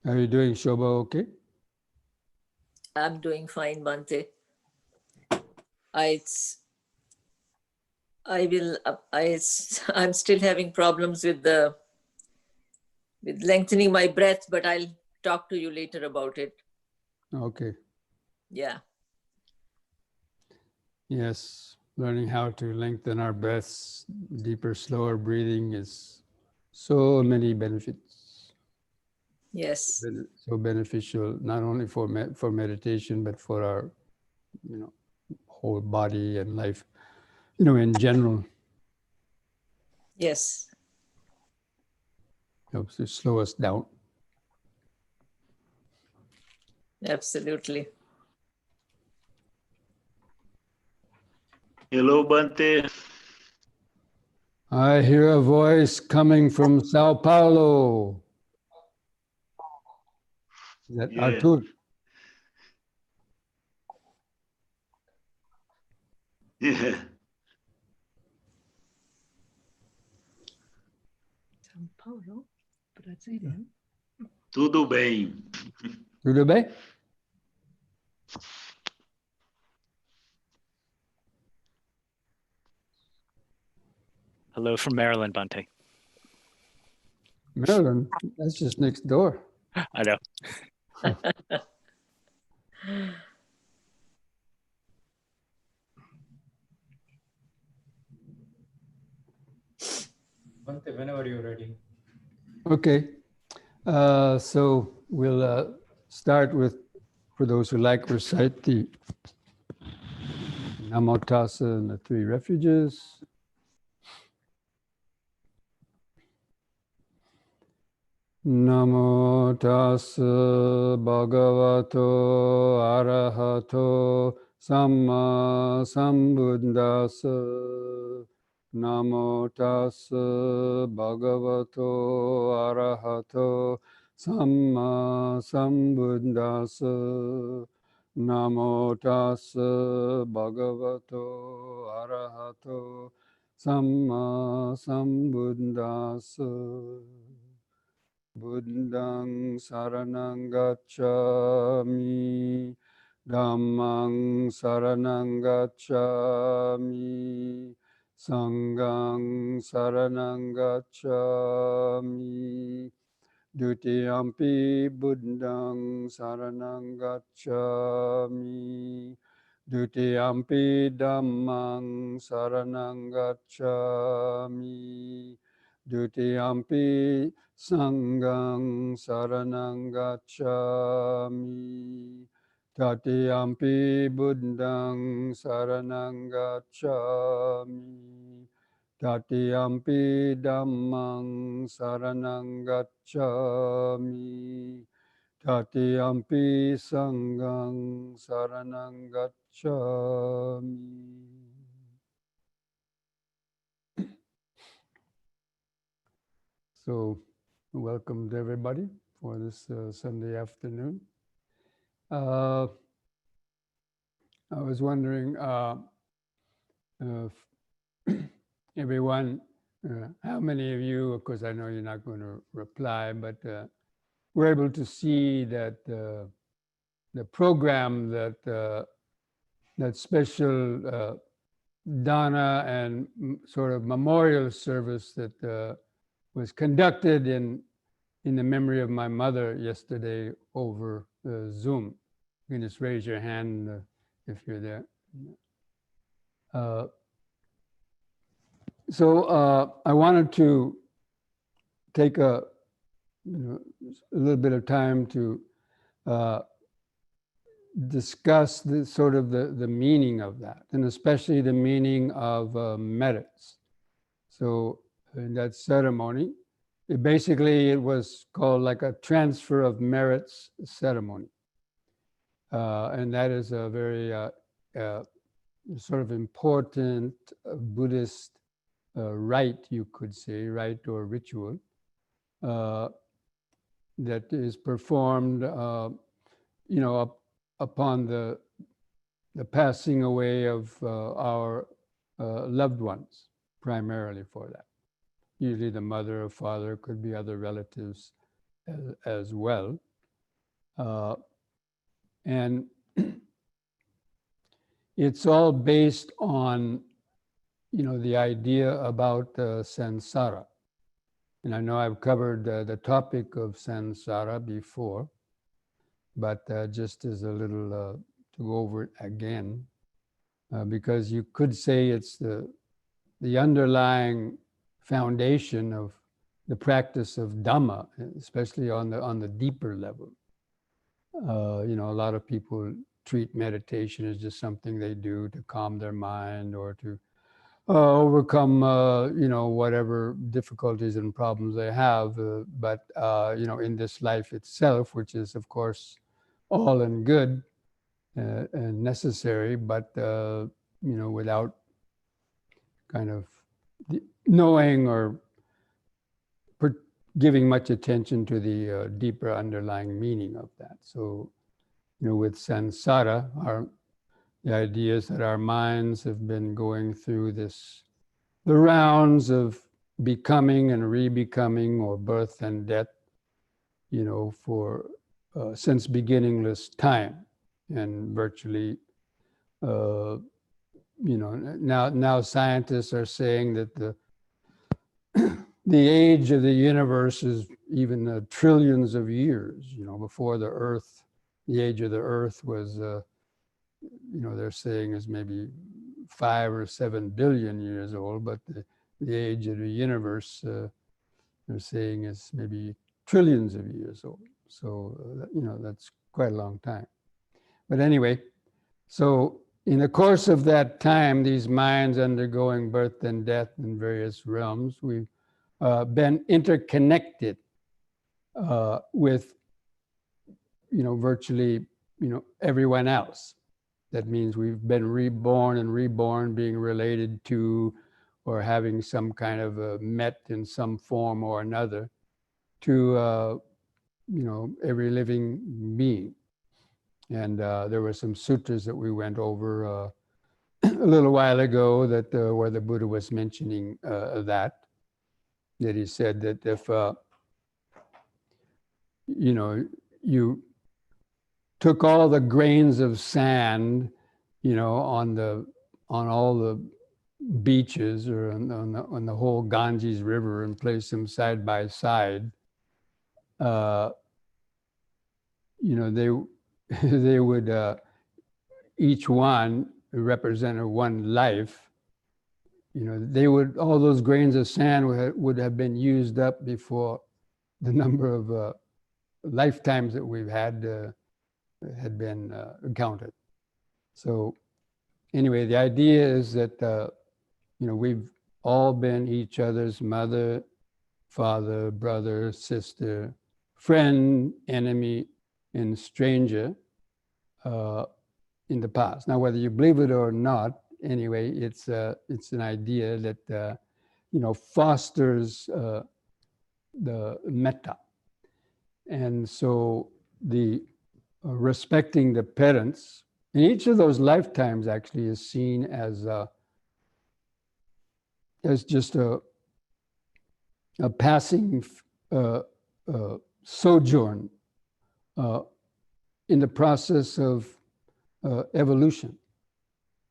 Are you doing Shobha okay? I'm doing fine, Bhante. I'm still having problems with lengthening my breath, but I'll talk to you later about it. Okay. Yeah. Yes, learning how to lengthen our breaths, deeper, slower breathing is so many benefits. Yes. So beneficial, not only for meditation, but for our, whole body and life, in general. Yes. Helps to slow us down. Absolutely. Hello, Bhante. I hear a voice coming from Sao Paulo. Is that Artur? Yeah. São Paulo, Brasília. Tudo bem. Tudo bem? Hello from Maryland, Bhante. Maryland, that's just next door. I know. Bhante, whenever you're ready. Okay, so we'll start with, for those who like, recite the Namo Tassa and the three refuges. Namo Tassa Bhagavato Arahato Samma Sambuddhassa. Namo Tassa Bhagavato Arahato Samma Sambuddhassa. Namo Tassa Bhagavato Arahato Samma Sambuddhassa. Buddhang saranang gacchami, Dhammang saranang gacchami, Sanghang saranang gacchami, Dutiyampi Buddhang saranang gacchami, Dutiyampi Dhammang saranang gacchami, Dutiyampi Sanghang saranang gacchami, Tatiyampi Buddhang saranang gacchami, Tatiyampi Dhammang saranang gacchami, Tatiyampi Sanghang saranang gacchami. So, welcome to everybody for this Sunday afternoon. I was wondering if everyone, how many of you, of course I know you're not going to reply, but were able to see that the program that that special dana and sort of memorial service that was conducted in the memory of my mother yesterday over Zoom. You can just raise your hand if you're there. So I wanted to take a little bit of time to discuss the sort of the meaning of that, and especially the meaning of merits. So in that ceremony, it was called like a transfer of merits ceremony. And that is a very sort of important Buddhist rite, you could say, rite or ritual, that is performed upon the passing away of our loved ones, primarily for that. Usually the mother or father, could be other relatives as well. And it's all based on, the idea about samsara. And I know I've covered the topic of samsara before, but just as a little to go over it again, because you could say it's the underlying foundation of the practice of Dhamma, especially on the deeper level. A lot of people treat meditation as just something they do to calm their mind or to overcome, whatever difficulties and problems they have. But in this life itself, which is, of course, all and good and necessary, but, without kind of knowing or giving much attention to the deeper underlying meaning of that. So, with samsara, the idea is that our minds have been going through the rounds of becoming and re-becoming, or birth and death, for since beginningless time, and virtually, now scientists are saying that the age of the universe is even trillions of years. Before the Earth, the age of the Earth was, they're saying is maybe 5 or 7 billion years old, but the age of the universe, they're saying is maybe trillions of years old. So, that's quite a long time. But anyway, so in the course of that time, these minds undergoing birth and death in various realms, we've been interconnected with, virtually, everyone else. That means we've been reborn and reborn, being related to or having some kind of met in some form or another to, every living being. And there were some sutras that we went over a little while ago that where the Buddha was mentioning that he said that if, you took all the grains of sand, on all the beaches or on the whole Ganges River and placed them side by side, they would each one represent one life. All those grains of sand would have been used up before the number of lifetimes that we've had been counted. So anyway, the idea is that, we've all been each other's mother, father, brother, sister, friend, enemy, and stranger in the past. Now, whether you believe it or not, anyway, it's an idea that, fosters the metta. And so the respecting the parents in each of those lifetimes actually is seen as just a passing sojourn in the process of evolution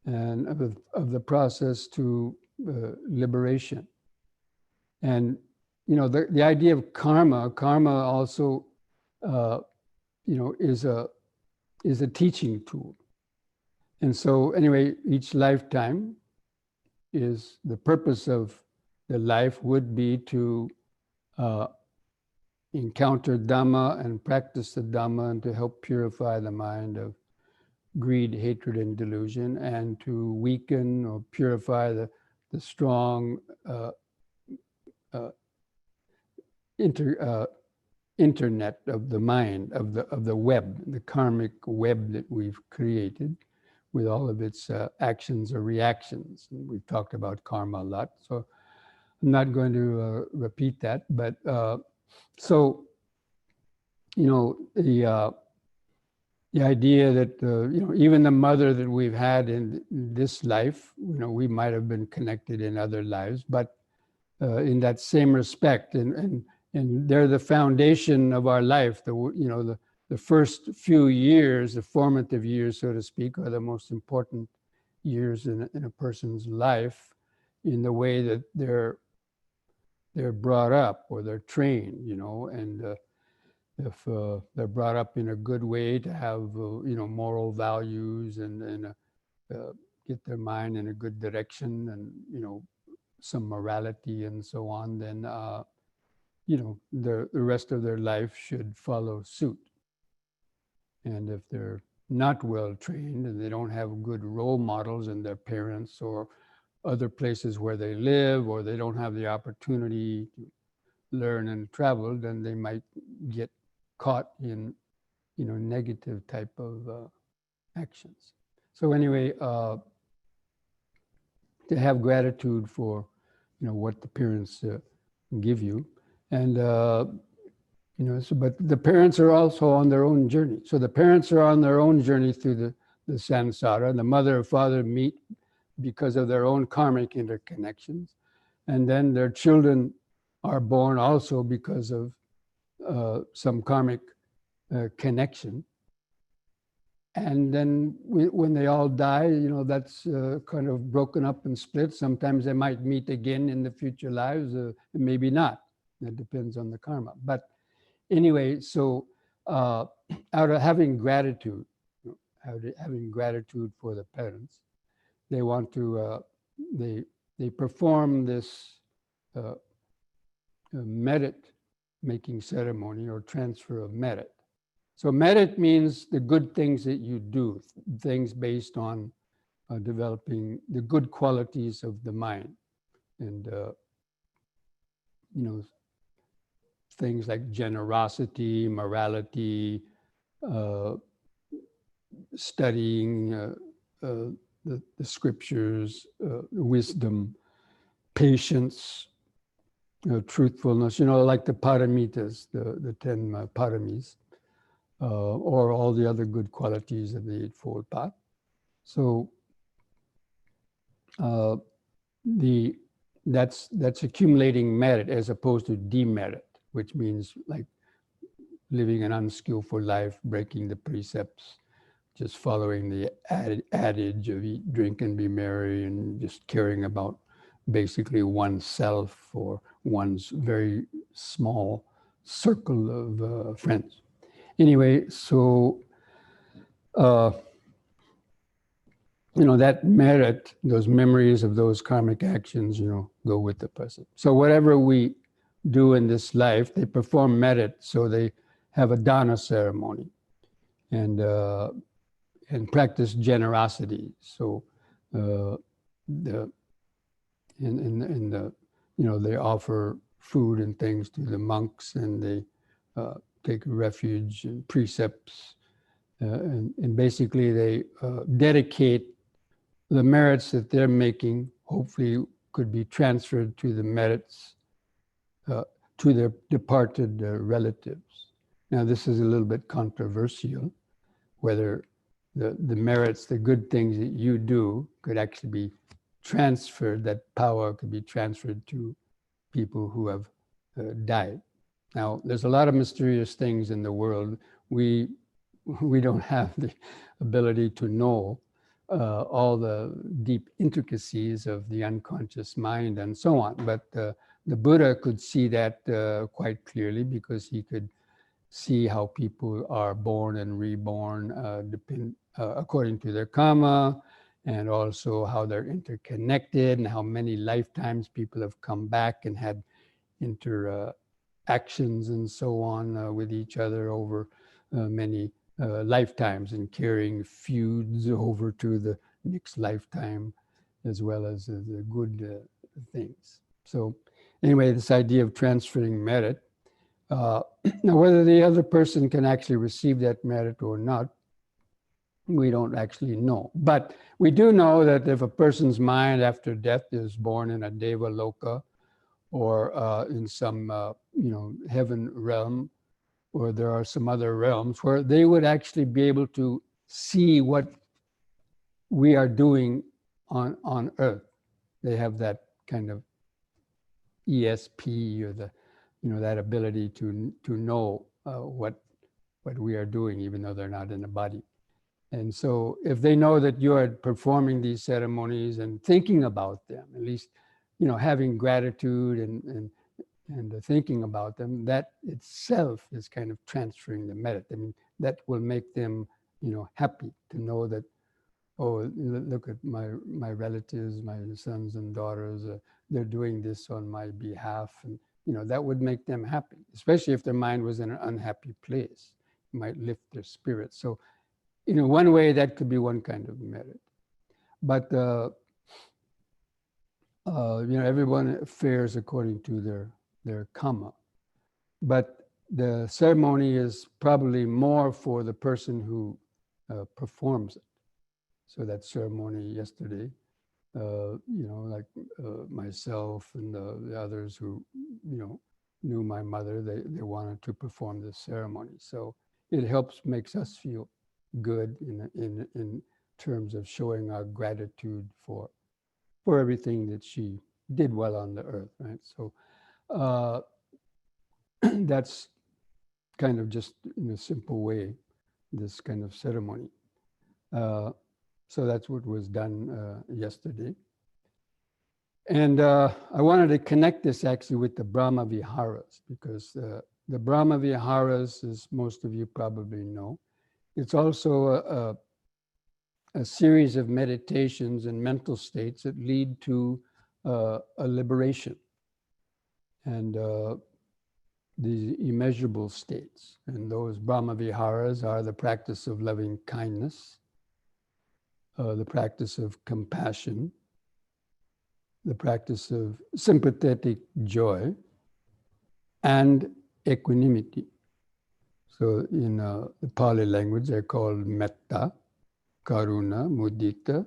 and of the process to liberation. And the idea of karma also is a teaching tool. And so anyway, each lifetime is the purpose of the life would be to encounter Dhamma and practice the Dhamma and to help purify the mind of greed, hatred, and delusion, and to weaken or purify the strong internet of the mind, of the web, the karmic web that we've created with all of its actions or reactions. And we've talked about karma a lot, so I'm not going to repeat that. But so, the idea that, even the mother that we've had in this life, we might have been connected in other lives, but in that same respect, and they're the foundation of our life. The first few years, the formative years, so to speak, are the most important years in a person's life, in the way that they're brought up or they're trained, and if they're brought up in a good way to have moral values and get their mind in a good direction and some morality and so on, then the rest of their life should follow suit. And if they're not well trained and they don't have good role models in their parents or other places where they live, or they don't have the opportunity to learn and travel, then they might get caught in negative type of actions. So anyway, to have gratitude for what the parents give you, and but the parents are also on their own journey. So the parents are on their own journey through the samsara. The mother and father meet because of their own karmic interconnections, and then their children are born also because of some karmic connection. And then when they all die, that's kind of broken up and split. Sometimes they might meet again in the future lives, maybe not. That depends on the karma. But anyway, so out of having gratitude, having gratitude for the parents, they want to, they perform this merit making ceremony or transfer of merit. So merit means the good things that you do, things based on developing the good qualities of the mind, and things like generosity, morality, studying the scriptures, wisdom, patience, truthfulness, like the paramitas, the 10 paramis. Or all the other good qualities of the Eightfold Path. So that's accumulating merit as opposed to demerit, which means like living an unskillful life, breaking the precepts, just following the adage of eat, drink, and be merry, and just caring about basically oneself or one's very small circle of friends. Anyway, so, that merit, those memories of those karmic actions, go with the person. So whatever we do in this life, they perform merit, so they have a dana ceremony and practice generosity. So they offer food and things to the monks, and they take refuge in precepts, and basically they dedicate the merits that they're making, hopefully could be transferred to the merits to their departed relatives. Now this is a little bit controversial, whether the merits, the good things that you do could actually be transferred, that power could be transferred to people who have died. Now, there's a lot of mysterious things in the world. We don't have the ability to know all the deep intricacies of the unconscious mind and so on. But the Buddha could see that quite clearly, because he could see how people are born and reborn according to their karma, and also how they're interconnected and how many lifetimes people have come back and had interactions and so on with each other over many lifetimes, and carrying feuds over to the next lifetime, as well as the good things. So anyway, this idea of transferring merit, now whether the other person can actually receive that merit or not, we don't actually know. But we do know that if a person's mind after death is born in a Deva Loka, or in some heaven realm, or there are some other realms where they would actually be able to see what we are doing on earth. They have that kind of ESP, or the, that ability to know what we are doing, even though they're not in the body. And so if they know that you are performing these ceremonies and thinking about them, at least, having gratitude and thinking about them, that itself is kind of transferring the merit. I mean, that will make them, happy to know that, oh, look at my relatives, my sons and daughters, they're doing this on my behalf. And, that would make them happy, especially if their mind was in an unhappy place. It might lift their spirits. So, one way that could be one kind of merit. But, everyone fares according to their karma. But the ceremony is probably more for the person who performs it. So that ceremony yesterday, like myself and the others who, knew my mother, they wanted to perform this ceremony. So it makes us feel good in terms of showing our gratitude for everything that she did well on the earth, right? So that's kind of just in a simple way, this kind of ceremony. So that's what was done yesterday. And I wanted to connect this actually with the Brahma Viharas, because the Brahma Viharas, as most of you probably know, it's also a series of meditations and mental states that lead to a liberation and these immeasurable states. And those Brahma Viharas are the practice of loving kindness, the practice of compassion, the practice of sympathetic joy, and equanimity. So in the Pali language, they're called metta, karuna, mudita,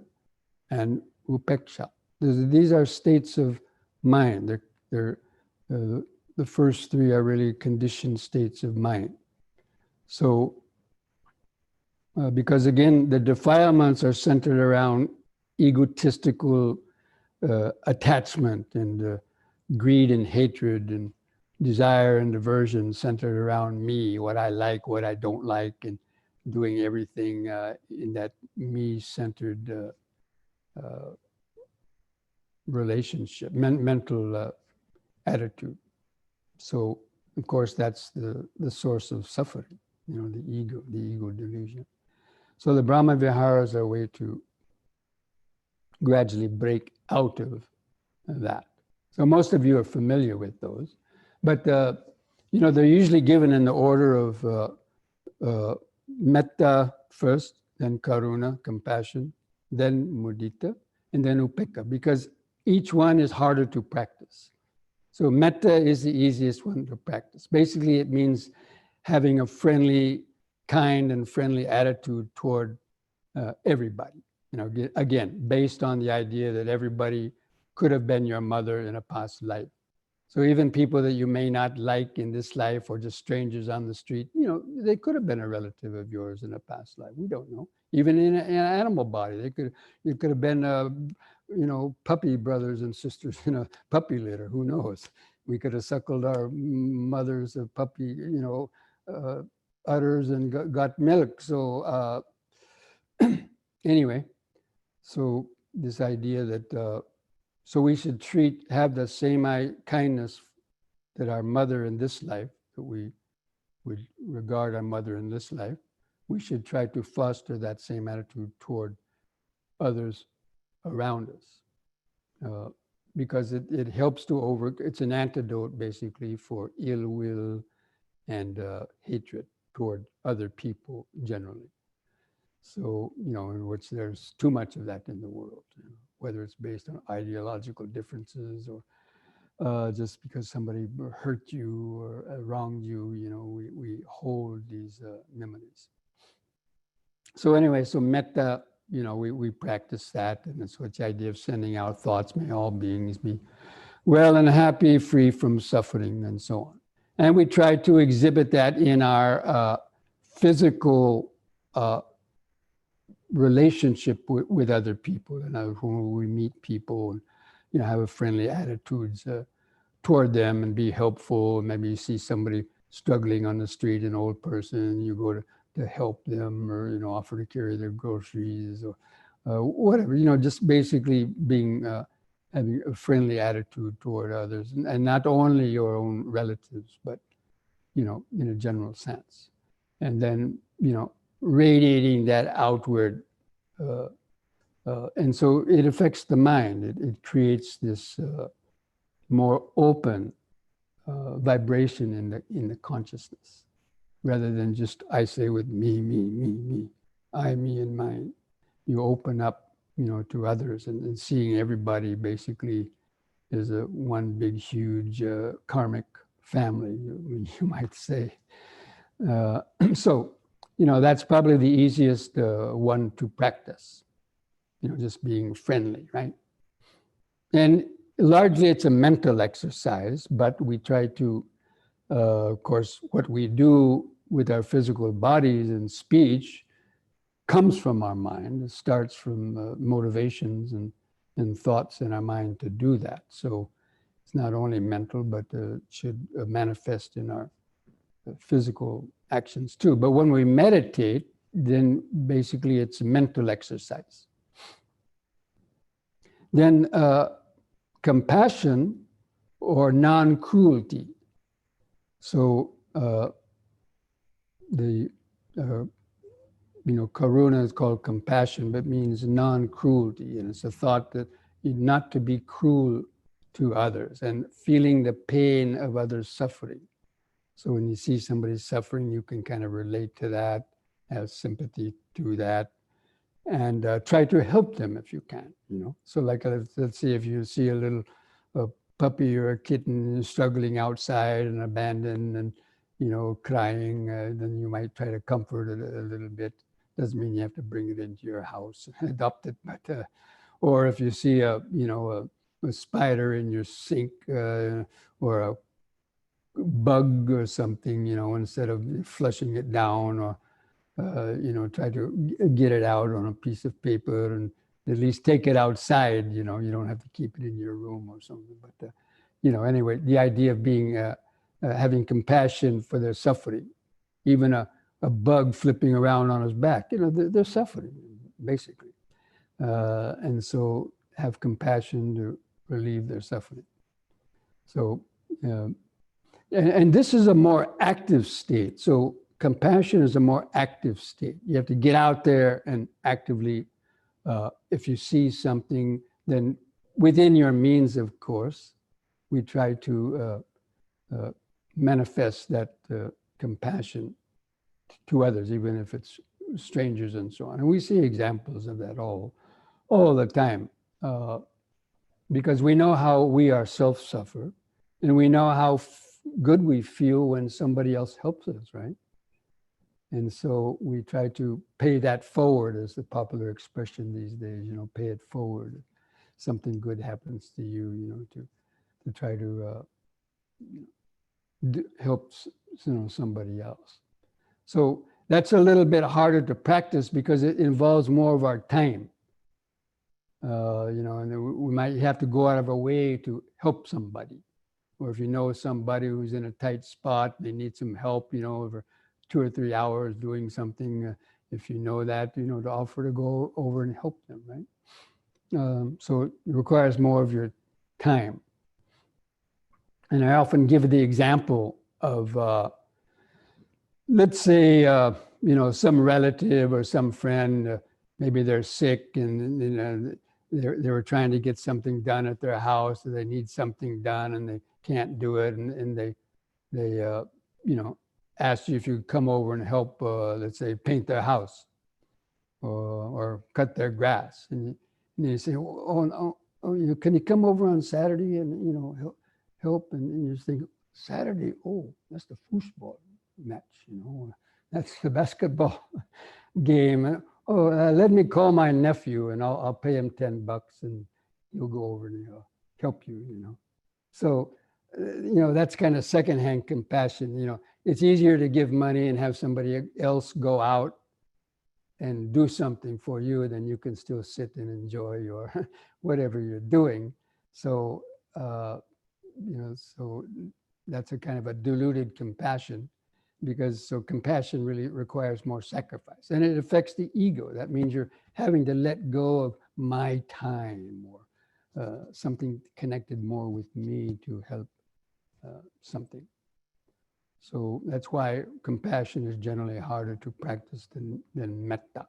and upeksha. These are states of mind. They're the first three are really conditioned states of mind. So, because again, the defilements are centered around egotistical attachment and greed and hatred and desire and aversion centered around me, what I like, what I don't like, and doing everything in that me-centered relationship, mental attitude. So, of course, that's the source of suffering, the ego delusion. So the Brahma Viharas are a way to gradually break out of that. So most of you are familiar with those, but they're usually given in the order of metta first, then karuna, compassion, then mudita, and then upekkha, because each one is harder to practice. So metta is the easiest one to practice. Basically, it means having a friendly, kind and friendly attitude toward everybody. Again, based on the idea that everybody could have been your mother in a past life. So even people that you may not like in this life, or just strangers on the street, they could have been a relative of yours in a past life. We don't know. Even in an animal body, it could have been, puppy brothers and sisters in a puppy litter. Who knows? We could have suckled our mothers of puppy, udders and got milk. So anyway, so this idea that so we should have the same kindness that our mother in this life, that we would regard our mother in this life, we should try to foster that same attitude toward others around us. Because it helps to it's an antidote basically for ill will and hatred toward other people generally. So, in which there's too much of that in the world, whether it's based on ideological differences or just because somebody hurt you or wronged you, we hold these memories. So anyway, so metta, we practice that, and that's what the idea of sending out thoughts, may all beings be well and happy, free from suffering, and so on. And we try to exhibit that in our physical relationship with other people. And when we meet people, and, you know, have a friendly attitudes toward them and be helpful. Maybe you see somebody struggling on the street, an old person, you go to help them, or, you know, offer to carry their groceries, or whatever, you know, just basically being, having a friendly attitude toward others, and not only your own relatives, but, you know, in a general sense. And then, you know, radiating that outward. And so it affects the mind. It creates this more open vibration in the consciousness, rather than just I say with me, I, me, and mine. You open up, you know, to others, and seeing everybody basically is a one big, huge karmic family, you might say. So, you know, that's probably the easiest one to practice, you know, just being friendly, right? And largely it's a mental exercise, but we try to, of course, what we do with our physical bodies and speech comes from our mind. It starts from motivations and thoughts in our mind to do that. So it's not only mental, but it should manifest in our physical actions too. But when we meditate, then basically it's a mental exercise. Then compassion or non-cruelty. So you know, karuna is called compassion, but means non-cruelty. And it's a thought that not to be cruel to others and feeling the pain of others' suffering. So when you see somebody suffering, you can kind of relate to that, have sympathy to that, and try to help them if you can, you know. So like, let's say if you see a little puppy or a kitten struggling outside and abandoned and, you know, crying, then you might try to comfort it a little bit. Doesn't mean you have to bring it into your house and adopt it, but, or if you see a spider in your sink or a bug or something, you know, instead of flushing it down, or, you know, try to get it out on a piece of paper and at least take it outside, you know, you don't have to keep it in your room or something. But, you know, anyway, the idea of being, having compassion for their suffering, even a bug flipping around on his back, you know, they're suffering, basically. And so have compassion to relieve their suffering. So, and this is a more active state. So compassion is a more active state. You have to get out there and actively, if you see something, then within your means, of course, we try to manifest that compassion to others, even if it's strangers and so on. And we see examples of that all the time, because we know how we ourselves suffer, and we know how good we feel when somebody else helps us, right? And so we try to pay that forward, as the popular expression these days, you know, pay it forward. Something good happens to you, you know, to try to help, you know, somebody else. So that's a little bit harder to practice because it involves more of our time. You know, and we might have to go out of our way to help somebody. Or if you know somebody who's in a tight spot, they need some help, you know, over 2 or 3 hours doing something, if you know that, you know, to offer to go over and help them, right? So it requires more of your time. And I often give the example of, let's say, you know, some relative or some friend, maybe they're sick and, you know, they were trying to get something done at their house, or they need something done and they can't do it, and they you know, ask you if you could come over and help, let's say, paint their house or cut their grass, and you say, oh, can you come over on Saturday and, you know, help? And you just think, Saturday, oh, that's the football match, you know, that's the basketball game. Oh, let me call my nephew and I'll pay him $10 and he'll go over and he'll help you, you know. So that's kind of secondhand compassion. It's easier to give money and have somebody else go out and do something for you than you can still sit and enjoy your whatever you're doing. So, so that's a kind of a diluted compassion, because compassion really requires more sacrifice, and it affects the ego. That means you're having to let go of my time or something connected more with me to help something. So that's why compassion is generally harder to practice than metta.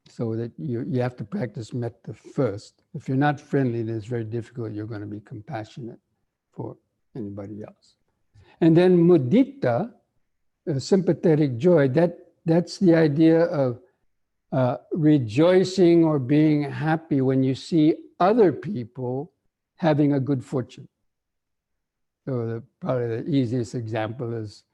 So that you have to practice metta first. If you're not friendly, then it's very difficult. You're going to be compassionate for anybody else. And then mudita, sympathetic joy, that's the idea of rejoicing or being happy when you see other people having a good fortune. So probably the easiest example is,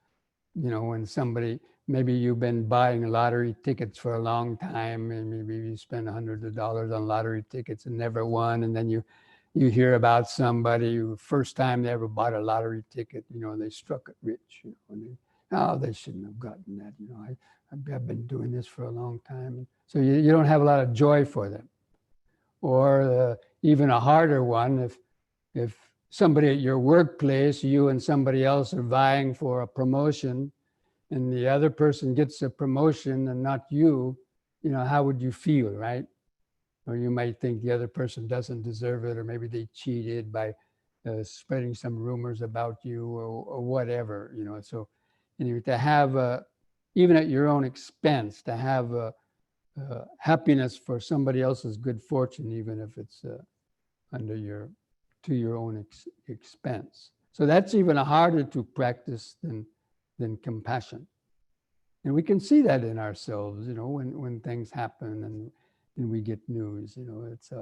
when somebody, maybe you've been buying lottery tickets for a long time, and maybe you spend hundreds of dollars on lottery tickets and never won, and then you hear about somebody who first time they ever bought a lottery ticket, they struck it rich, and they shouldn't have gotten that. I've been doing this for a long time. So you don't have a lot of joy for them. Or even a harder one, if somebody at your workplace, you and somebody else are vying for a promotion, and the other person gets a promotion and not you, how would you feel, right? Or you might think the other person doesn't deserve it, or maybe they cheated by spreading some rumors about you or whatever, So to have, even at your own expense, to have happiness for somebody else's good fortune, even if it's to your own expense. So that's even harder to practice than compassion. And we can see that in ourselves, when things happen and we get news, it's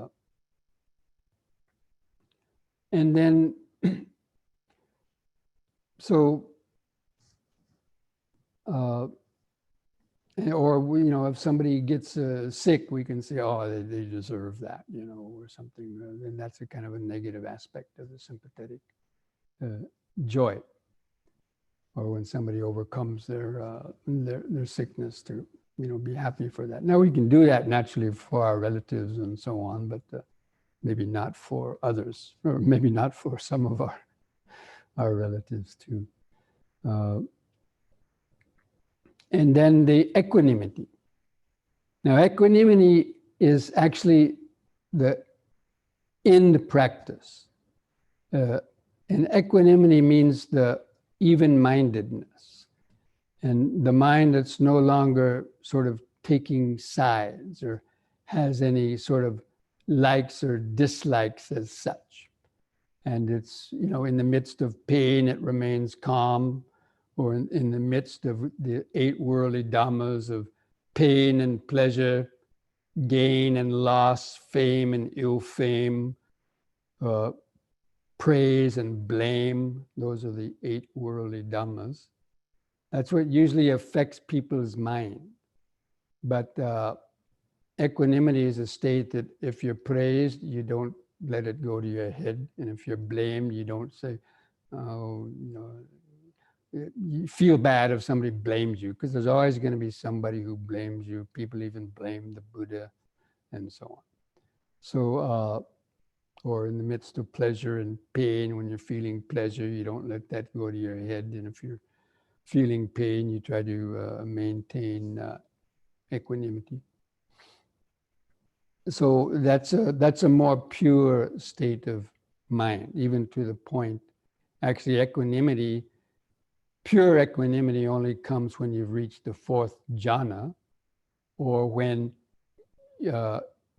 and then so or if somebody gets sick, we can say, they deserve that, or something. And that's a kind of a negative aspect of the sympathetic joy. Or when somebody overcomes their sickness, to be happy for that. Now we can do that naturally for our relatives and so on, but maybe not for others, or maybe not for some of our relatives too. And then the equanimity. Now, equanimity is actually the end practice. And equanimity means the even-mindedness, and the mind that's no longer sort of taking sides or has any sort of likes or dislikes as such. And it's, in the midst of pain, it remains calm, or in the midst of the 8 worldly dhammas of pain and pleasure, gain and loss, fame and ill fame, praise and blame. Those are the 8 worldly dhammas. That's what usually affects people's mind. But equanimity is a state that if you're praised, you don't let it go to your head. And if you're blamed, you don't say, you feel bad if somebody blames you, because there's always going to be somebody who blames you. People even blame the Buddha and so on. So, or in the midst of pleasure and pain, when you're feeling pleasure, you don't let that go to your head. And if you're feeling pain, you try to maintain equanimity. So that's a more pure state of mind, even to the point, actually equanimity, pure equanimity only comes when you've reached the 4th jhana, or when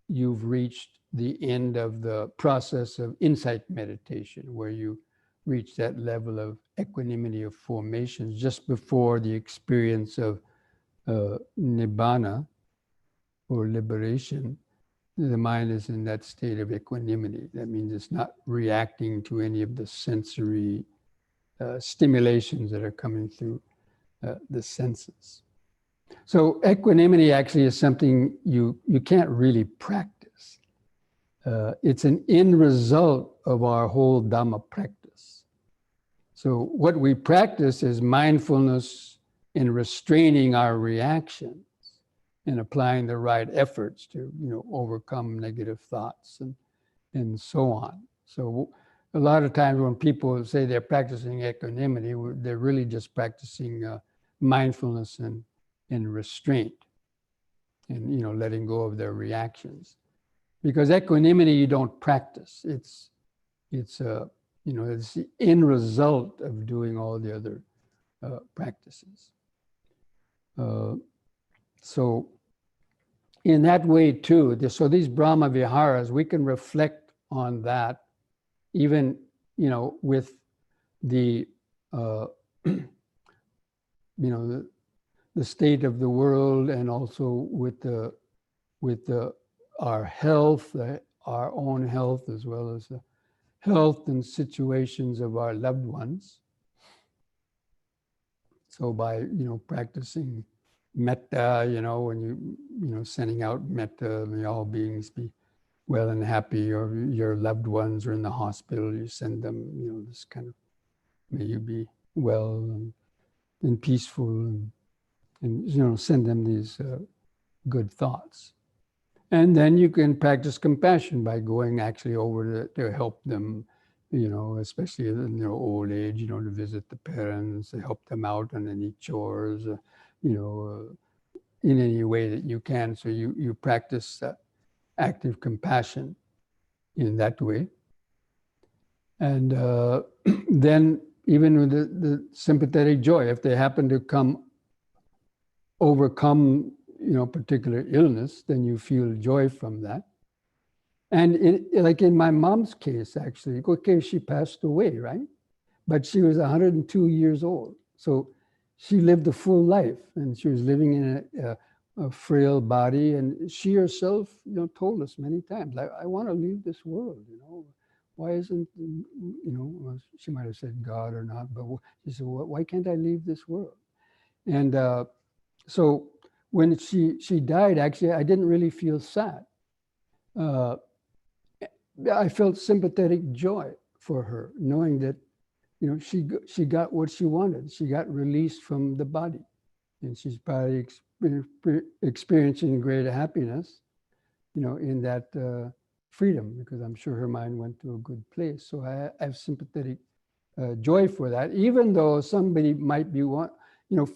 you've reached the end of the process of insight meditation, where you reach that level of equanimity of formations just before the experience of nibbana or liberation. The mind is in that state of equanimity. That means it's not reacting to any of the sensory stimulations that are coming through the senses. So equanimity actually is something you can't really practice. it's an end result of our whole Dhamma practice. So what we practice is mindfulness in restraining our reactions and applying the right efforts to, overcome negative thoughts and so on. So a lot of times when people say they're practicing equanimity, they're really just practicing mindfulness and restraint and, letting go of their reactions. Because equanimity you don't practice. It's the end result of doing all the other practices. So in that way too, so these Brahma Viharas, we can reflect on that even, with the, the state of the world, and also with our health, our own health, as well as the health and situations of our loved ones. So by, practicing metta, when sending out metta, may all beings be well and happy, or your loved ones are in the hospital, you send them, this kind of, may you be well and peaceful, and send them these good thoughts. And then you can practice compassion by going actually over to help them, especially in their old age, to visit the parents, to help them out on any chores, in any way that you can. So you practice active compassion in that way. And then even with the sympathetic joy, if they happen to overcome particular illness, then you feel joy from that. And like in my mom's case, actually, okay, she passed away, right? But she was 102 years old. So she lived a full life, and she was living in a frail body. And she herself, told us many times, like, I want to leave this world, Why isn't, she might have said God or not, but she said, why can't I leave this world? And so when she died, actually, I didn't really feel sad. I felt sympathetic joy for her, knowing that, she got what she wanted. She got released from the body, and she's probably experiencing great happiness, in that freedom, because I'm sure her mind went to a good place. So I have sympathetic joy for that, even though somebody might be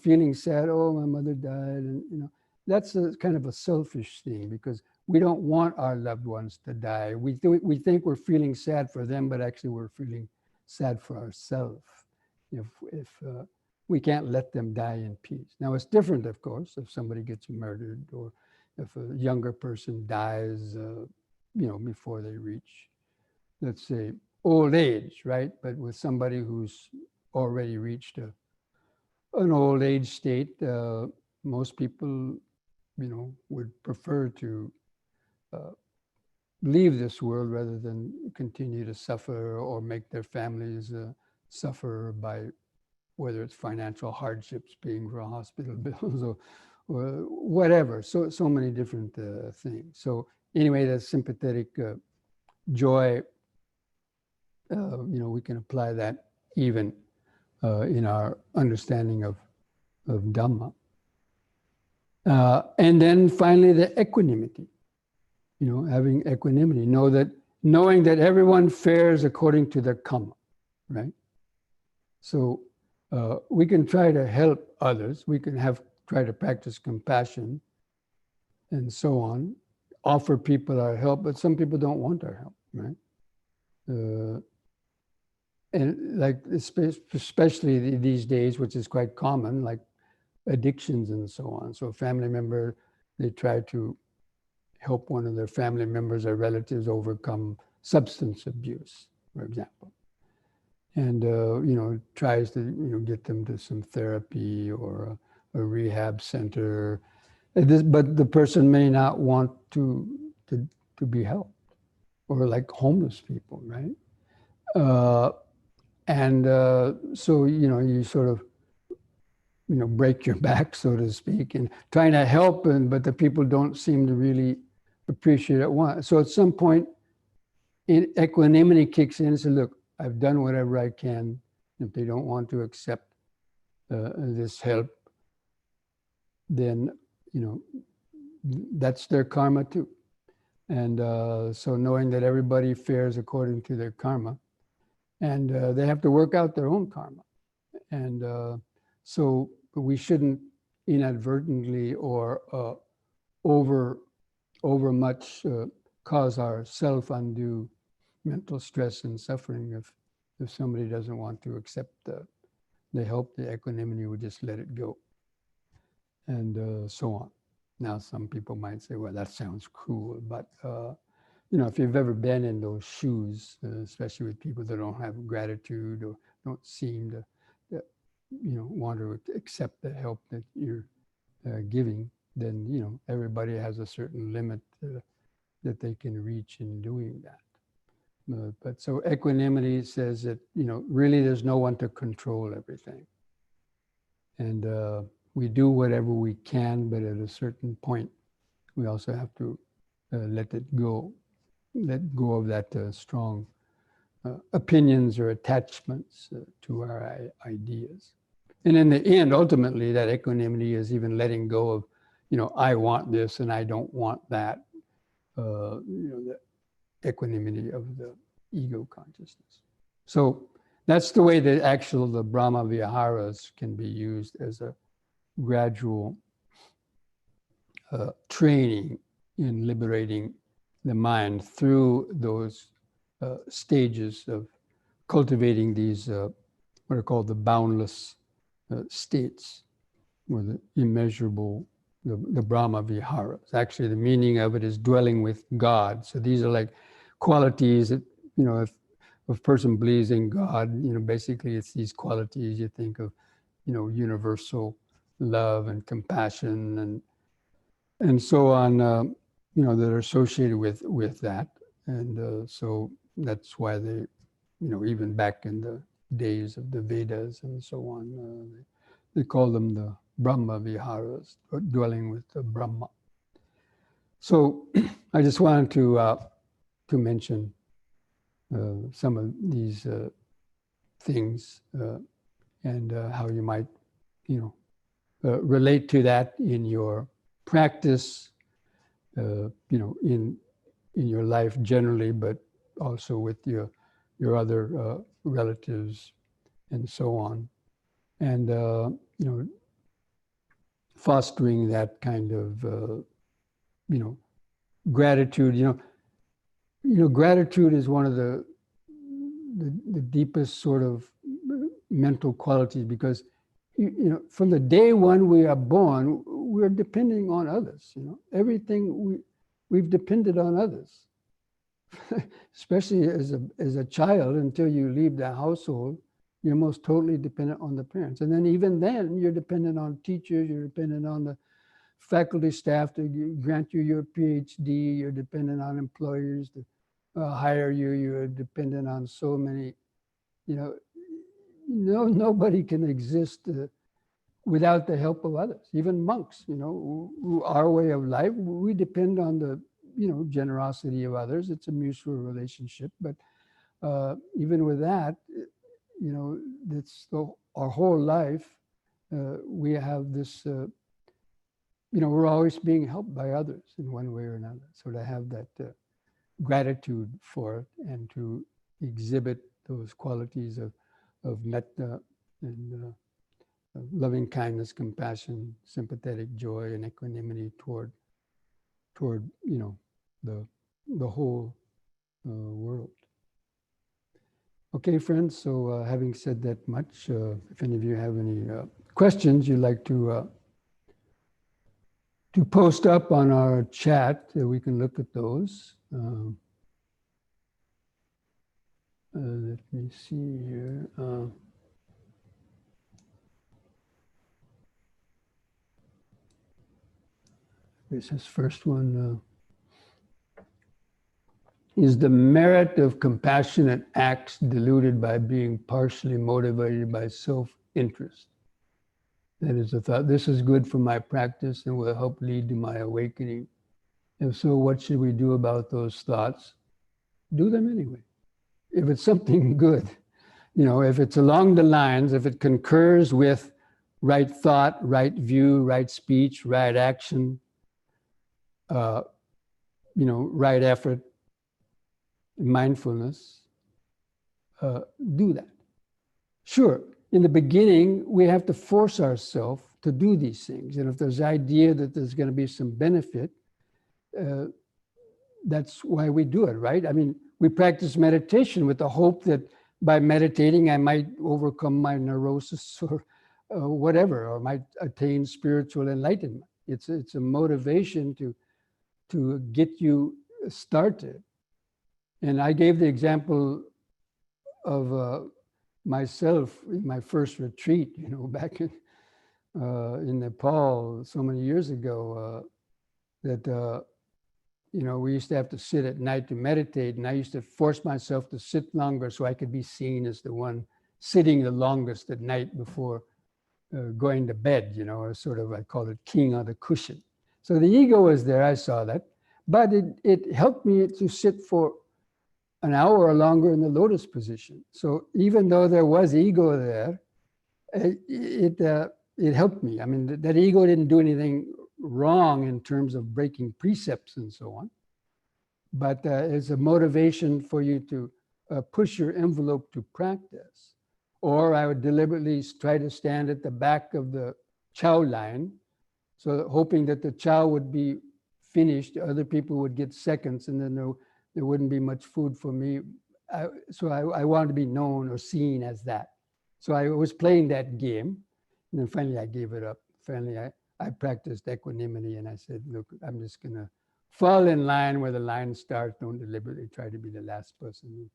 feeling sad. Oh, my mother died, and that's a kind of a selfish thing, because we don't want our loved ones to die. We think we're feeling sad for them, but actually we're feeling sad for ourselves if we can't let them die in peace. Now it's different, of course, if somebody gets murdered, or if a younger person dies, before they reach, let's say, old age, right? But with somebody who's already reached an old age state, most people, would prefer to leave this world rather than continue to suffer or make their families suffer by, whether it's financial hardships, paying for hospital bills, or whatever. So many different things. So anyway, that sympathetic joy, we can apply that even in our understanding of Dhamma. And then finally, the equanimity, having equanimity, knowing that everyone fares according to their karma, right? So we can try to help others. We can try to practice compassion and so on, offer people our help, but some people don't want our help, right? And like, especially these days, which is quite common, like addictions and so on. So a family member, they try to help one of their family members or relatives overcome substance abuse, for example. And, tries to, get them to some therapy or a rehab center. But the person may not want to be helped, or like homeless people, right? So, you sort of, break your back, so to speak, and trying to help, but the people don't seem to really appreciate it. So at some point, equanimity kicks in and says, look, I've done whatever I can. If they don't want to accept this help, then, that's their karma too. And so knowing that everybody fares according to their karma, and they have to work out their own karma. And so we shouldn't inadvertently or over much cause ourself undue mental stress and suffering if somebody doesn't want to accept the help, the equanimity, we just let it go. And so on. Now, some people might say, well, that sounds cruel, but if you've ever been in those shoes, especially with people that don't have gratitude or don't seem to, want to accept the help that you're giving, then, everybody has a certain limit that they can reach in doing that. But so equanimity says that, really there's no one to control everything. And we do whatever we can, but at a certain point, we also have to let go of that strong opinions or attachments to our ideas. And in the end, ultimately, that equanimity is even letting go of, I want this and I don't want that, the equanimity of the ego consciousness. So that's the way that the Brahma Viharas can be used as a gradual training in liberating the mind through those stages of cultivating these what are called the boundless states, or the immeasurable, the Brahma Viharas. Actually, the meaning of it is dwelling with God. So these are like qualities that, if a person believes in God, basically it's these qualities you think of, universal love and compassion and so on, that are associated with that. And so that's why they, even back in the days of the Vedas and so on, they call them the Brahma Viharas, or dwelling with the Brahma. So I just wanted to mention some of these things and how you might, relate to that in your practice, in your life generally, but also with your other relatives and so on, and fostering that kind of gratitude. Gratitude is one of the deepest sort of mental qualities, because from the day one we are born, we're depending on others. Everything we've depended on others, especially as a child. Until you leave the household, you're most totally dependent on the parents, and then even then you're dependent on teachers. You're dependent on the faculty staff to grant you your PhD. You're dependent on employers to hire you. You're dependent on so many. Nobody can exist without the help of others. Even monks, our way of life, we depend on the, generosity of others. It's a mutual relationship. But even with that, that's our whole life. We have this, we're always being helped by others in one way or another. So to have that gratitude for it and to exhibit those qualities of metta and loving kindness, compassion, sympathetic joy, and equanimity toward the whole world. Okay, friends. So having said that much, if any of you have any questions you'd like to post up on our chat, we can look at those. Let me see here. This first one. Is the merit of compassionate acts diluted by being partially motivated by self-interest? That is a thought. This is good for my practice and will help lead to my awakening. If so, what should we do about those thoughts? do them anyway. If it's something good, if it's along the lines, if it concurs with right thought, right view, right speech, right action, right effort, mindfulness, do that. Sure, in the beginning, we have to force ourselves to do these things. And if there's the idea that there's going to be some benefit, that's why we do it, right? I mean, we practice meditation with the hope that by meditating, I might overcome my neurosis or whatever, or might attain spiritual enlightenment. It's a motivation to get you started. And I gave the example of myself in my first retreat, back in Nepal so many years ago, that we used to have to sit at night to meditate, and I used to force myself to sit longer so I could be seen as the one sitting the longest at night before going to bed, sort of, I call it king on the cushion. So the ego was there, I saw that, but it helped me to sit for an hour or longer in the lotus position. So even though there was ego there, it helped me. I mean, that ego didn't do anything wrong in terms of breaking precepts and so on, but it's a motivation for you to push your envelope to practice. Or I would deliberately try to stand at the back of the chow line, so hoping that the chow would be finished, other people would get seconds, and then there wouldn't be much food for me. So I wanted to be known or seen as that. So I was playing that game, and then finally I gave it up. Finally, I practiced equanimity, and I said, look, I'm just going to fall in line where the line starts. Don't deliberately try to be the last person.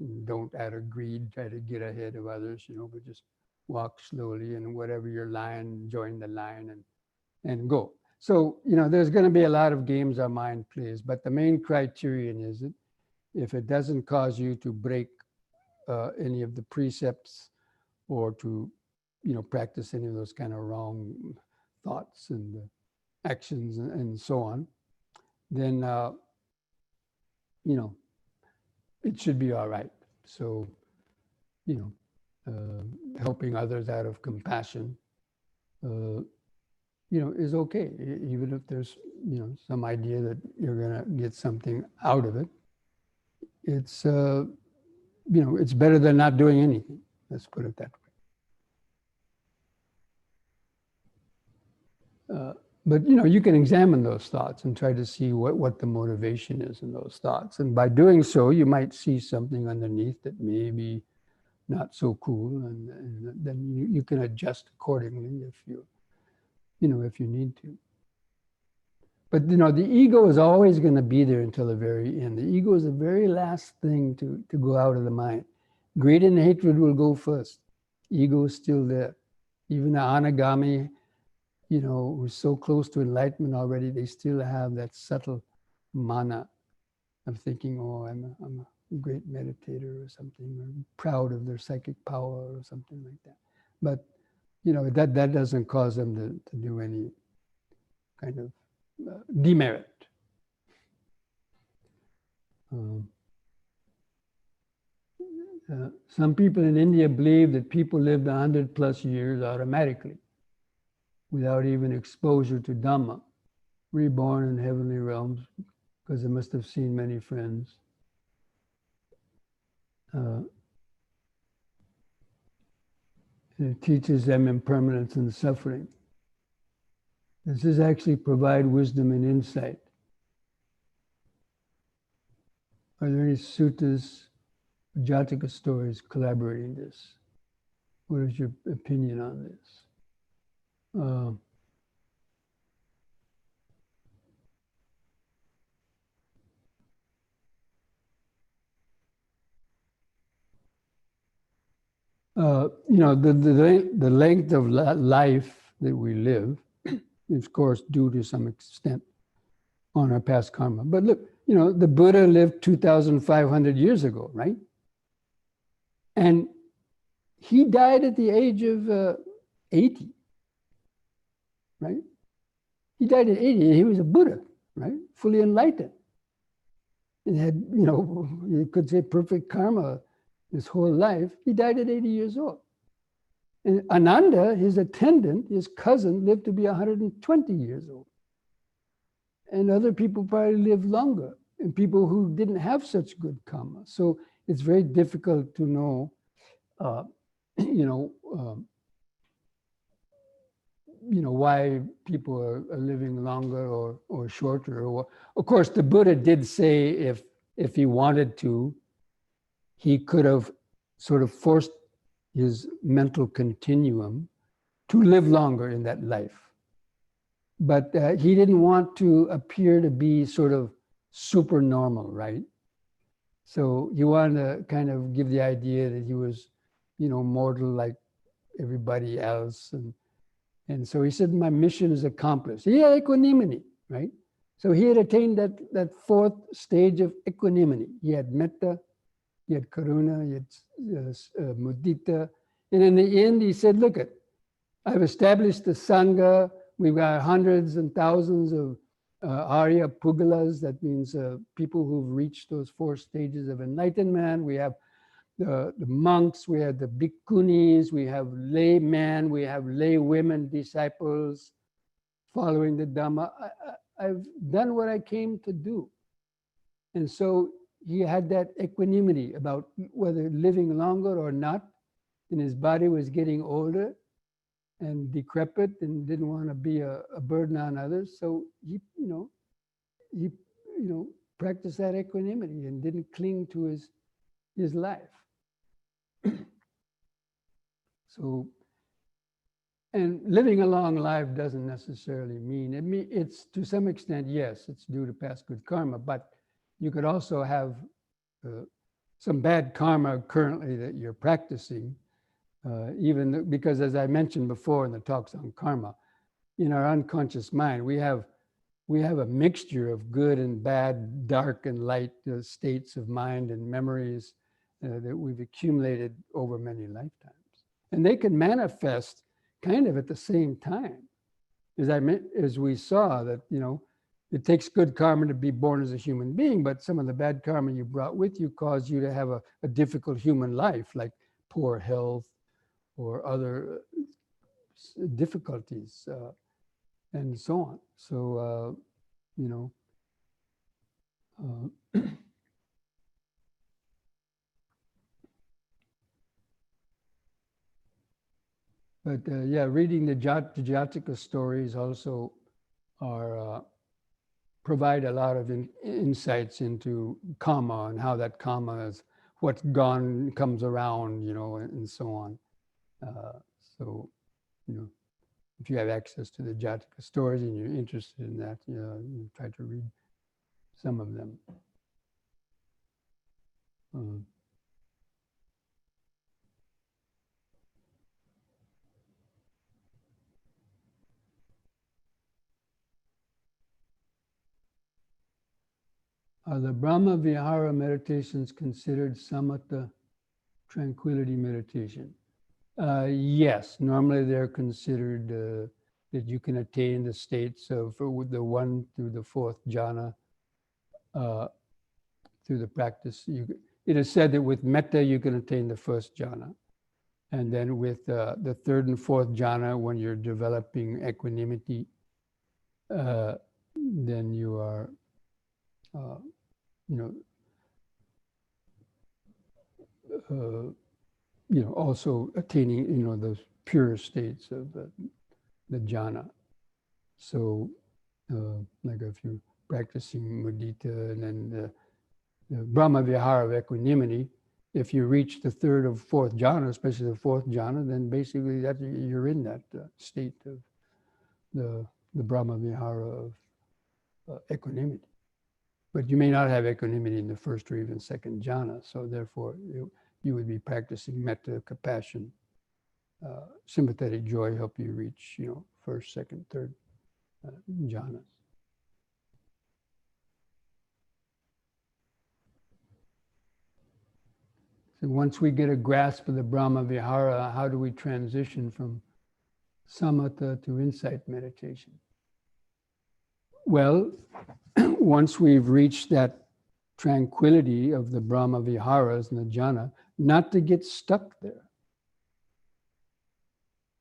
And don't out of greed try to get ahead of others, but just walk slowly, and whatever your line, join the line and go. So, there's going to be a lot of games our mind plays, but the main criterion is that if it doesn't cause you to break any of the precepts or to, practice any of those kind of wrong thoughts and actions and so on, then, it should be all right. So, helping others out of compassion, is okay, even if there's, some idea that you're going to get something out of it. It's, it's better than not doing anything. Let's put it that way. But, you can examine those thoughts and try to see what the motivation is in those thoughts. And by doing so, you might see something underneath that may be not so cool. And then you can adjust accordingly if you need to. But, the ego is always going to be there until the very end. The ego is the very last thing to go out of the mind. Greed and hatred will go first. Ego is still there. Even the anagami, who's so close to enlightenment already, they still have that subtle mana of thinking, oh, I'm a great meditator or something, or proud of their psychic power or something like that. But, that doesn't cause them to do any kind of demerit. Some people in India believe that people lived 100+ years automatically without even exposure to Dhamma, reborn in heavenly realms because they must have seen many friends. It teaches them impermanence and suffering. Does this actually provide wisdom and insight? Are there any suttas, Jataka stories collaborating this? What is your opinion on this? The length of life that we live is, of course, due to some extent on our past karma. But look, the Buddha lived 2,500 years ago, right? And he died at the age of 80, right? He died at 80. He was a Buddha, right? Fully enlightened. and had, you could say perfect karma his whole life. He died at 80 years old. And Ananda, his attendant, his cousin, lived to be 120 years old. And other people probably lived longer, and people who didn't have such good karma. So it's very difficult to know, why people are living longer or shorter. Of course, the Buddha did say if he wanted to, he could have sort of forced his mental continuum to live longer in that life. But he didn't want to appear to be sort of super normal, right? So he wanted to kind of give the idea that he was, mortal like everybody else. And so he said, my mission is accomplished. He had equanimity, right? So he had attained that fourth stage of equanimity. He had metta, he had karuna, he had mudita. And in the end, he said, look, I've established the Sangha. We've got hundreds and thousands of Arya Pugalas. That means people who've reached those four stages of enlightenment. We have the monks, we have the bhikkhunis, we have laymen, we have lay women disciples following the Dhamma. I've done what I came to do. And so he had that equanimity about whether living longer or not, and his body was getting older and decrepit and didn't want to be a burden on others. So he practiced that equanimity and didn't cling to his life. So, and living a long life doesn't necessarily mean, it's to some extent, yes, it's due to past good karma, but you could also have some bad karma currently that you're practicing, even because, as I mentioned before in the talks on karma, in our unconscious mind, we have a mixture of good and bad, dark and light states of mind and memories that we've accumulated over many lifetimes. And they can manifest kind of at the same time. As we saw that, it takes good karma to be born as a human being, but some of the bad karma you brought with you caused you to have a difficult human life, like poor health or other difficulties and so on. So, but reading the Jataka stories also provide a lot of insights into karma and how that karma is, what's gone comes around, and so on. So, if you have access to the Jataka stories and you're interested in that, you try to read some of them. Are the Brahma Vihara meditations considered samatha tranquility meditation? Yes, normally they're considered that you can attain the states of the 1 through the 4th jhana through the practice. It is said that with metta you can attain the 1st jhana, and then with the 3rd and 4th jhana, when you're developing equanimity, then you are, also attaining, those pure states of the jhana. So, like if you're practicing mudita and then the Brahma Vihara of equanimity, if you reach the 3rd or 4th jhana, especially the 4th jhana, then basically that you're in that state of the Brahma Vihara of equanimity. But you may not have equanimity in the 1st or even 2nd jhana, so therefore you would be practicing metta, compassion, sympathetic joy, help you reach, 1st, 2nd, 3rd jhanas. So once we get a grasp of the Brahma Vihara, how do we transition from samatha to insight meditation? Well, once we've reached that tranquility of the Brahma Viharas and the jhana, not to get stuck there.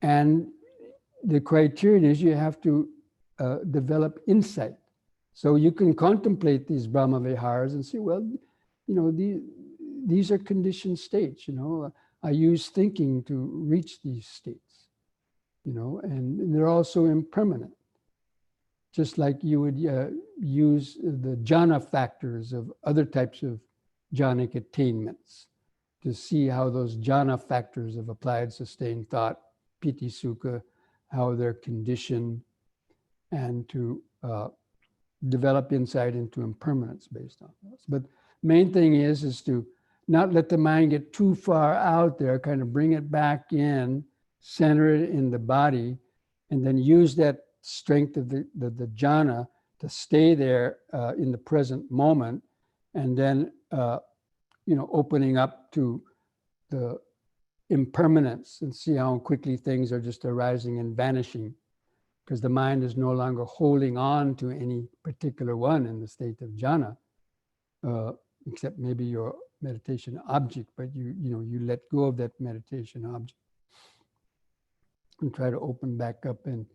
And the criterion is you have to develop insight. So you can contemplate these Brahma Viharas and say, well, you know, these are conditioned states, you know. I use thinking to reach these states, you know, and they're also impermanent. Just like you would use the jhana factors of other types of jhanic attainments to see how those jhana factors of applied sustained thought, piti sukha, how they're conditioned, and to develop insight into impermanence based on those. But main thing is to not let the mind get too far out there, kind of bring it back in, center it in the body, and then use that strength of the jhana to stay there in the present moment, and then you know, opening up to the impermanence and see how quickly things are just arising and vanishing, because the mind is no longer holding on to any particular one in the state of jhana, except maybe your meditation object, but you know, you let go of that meditation object and try to open back up, and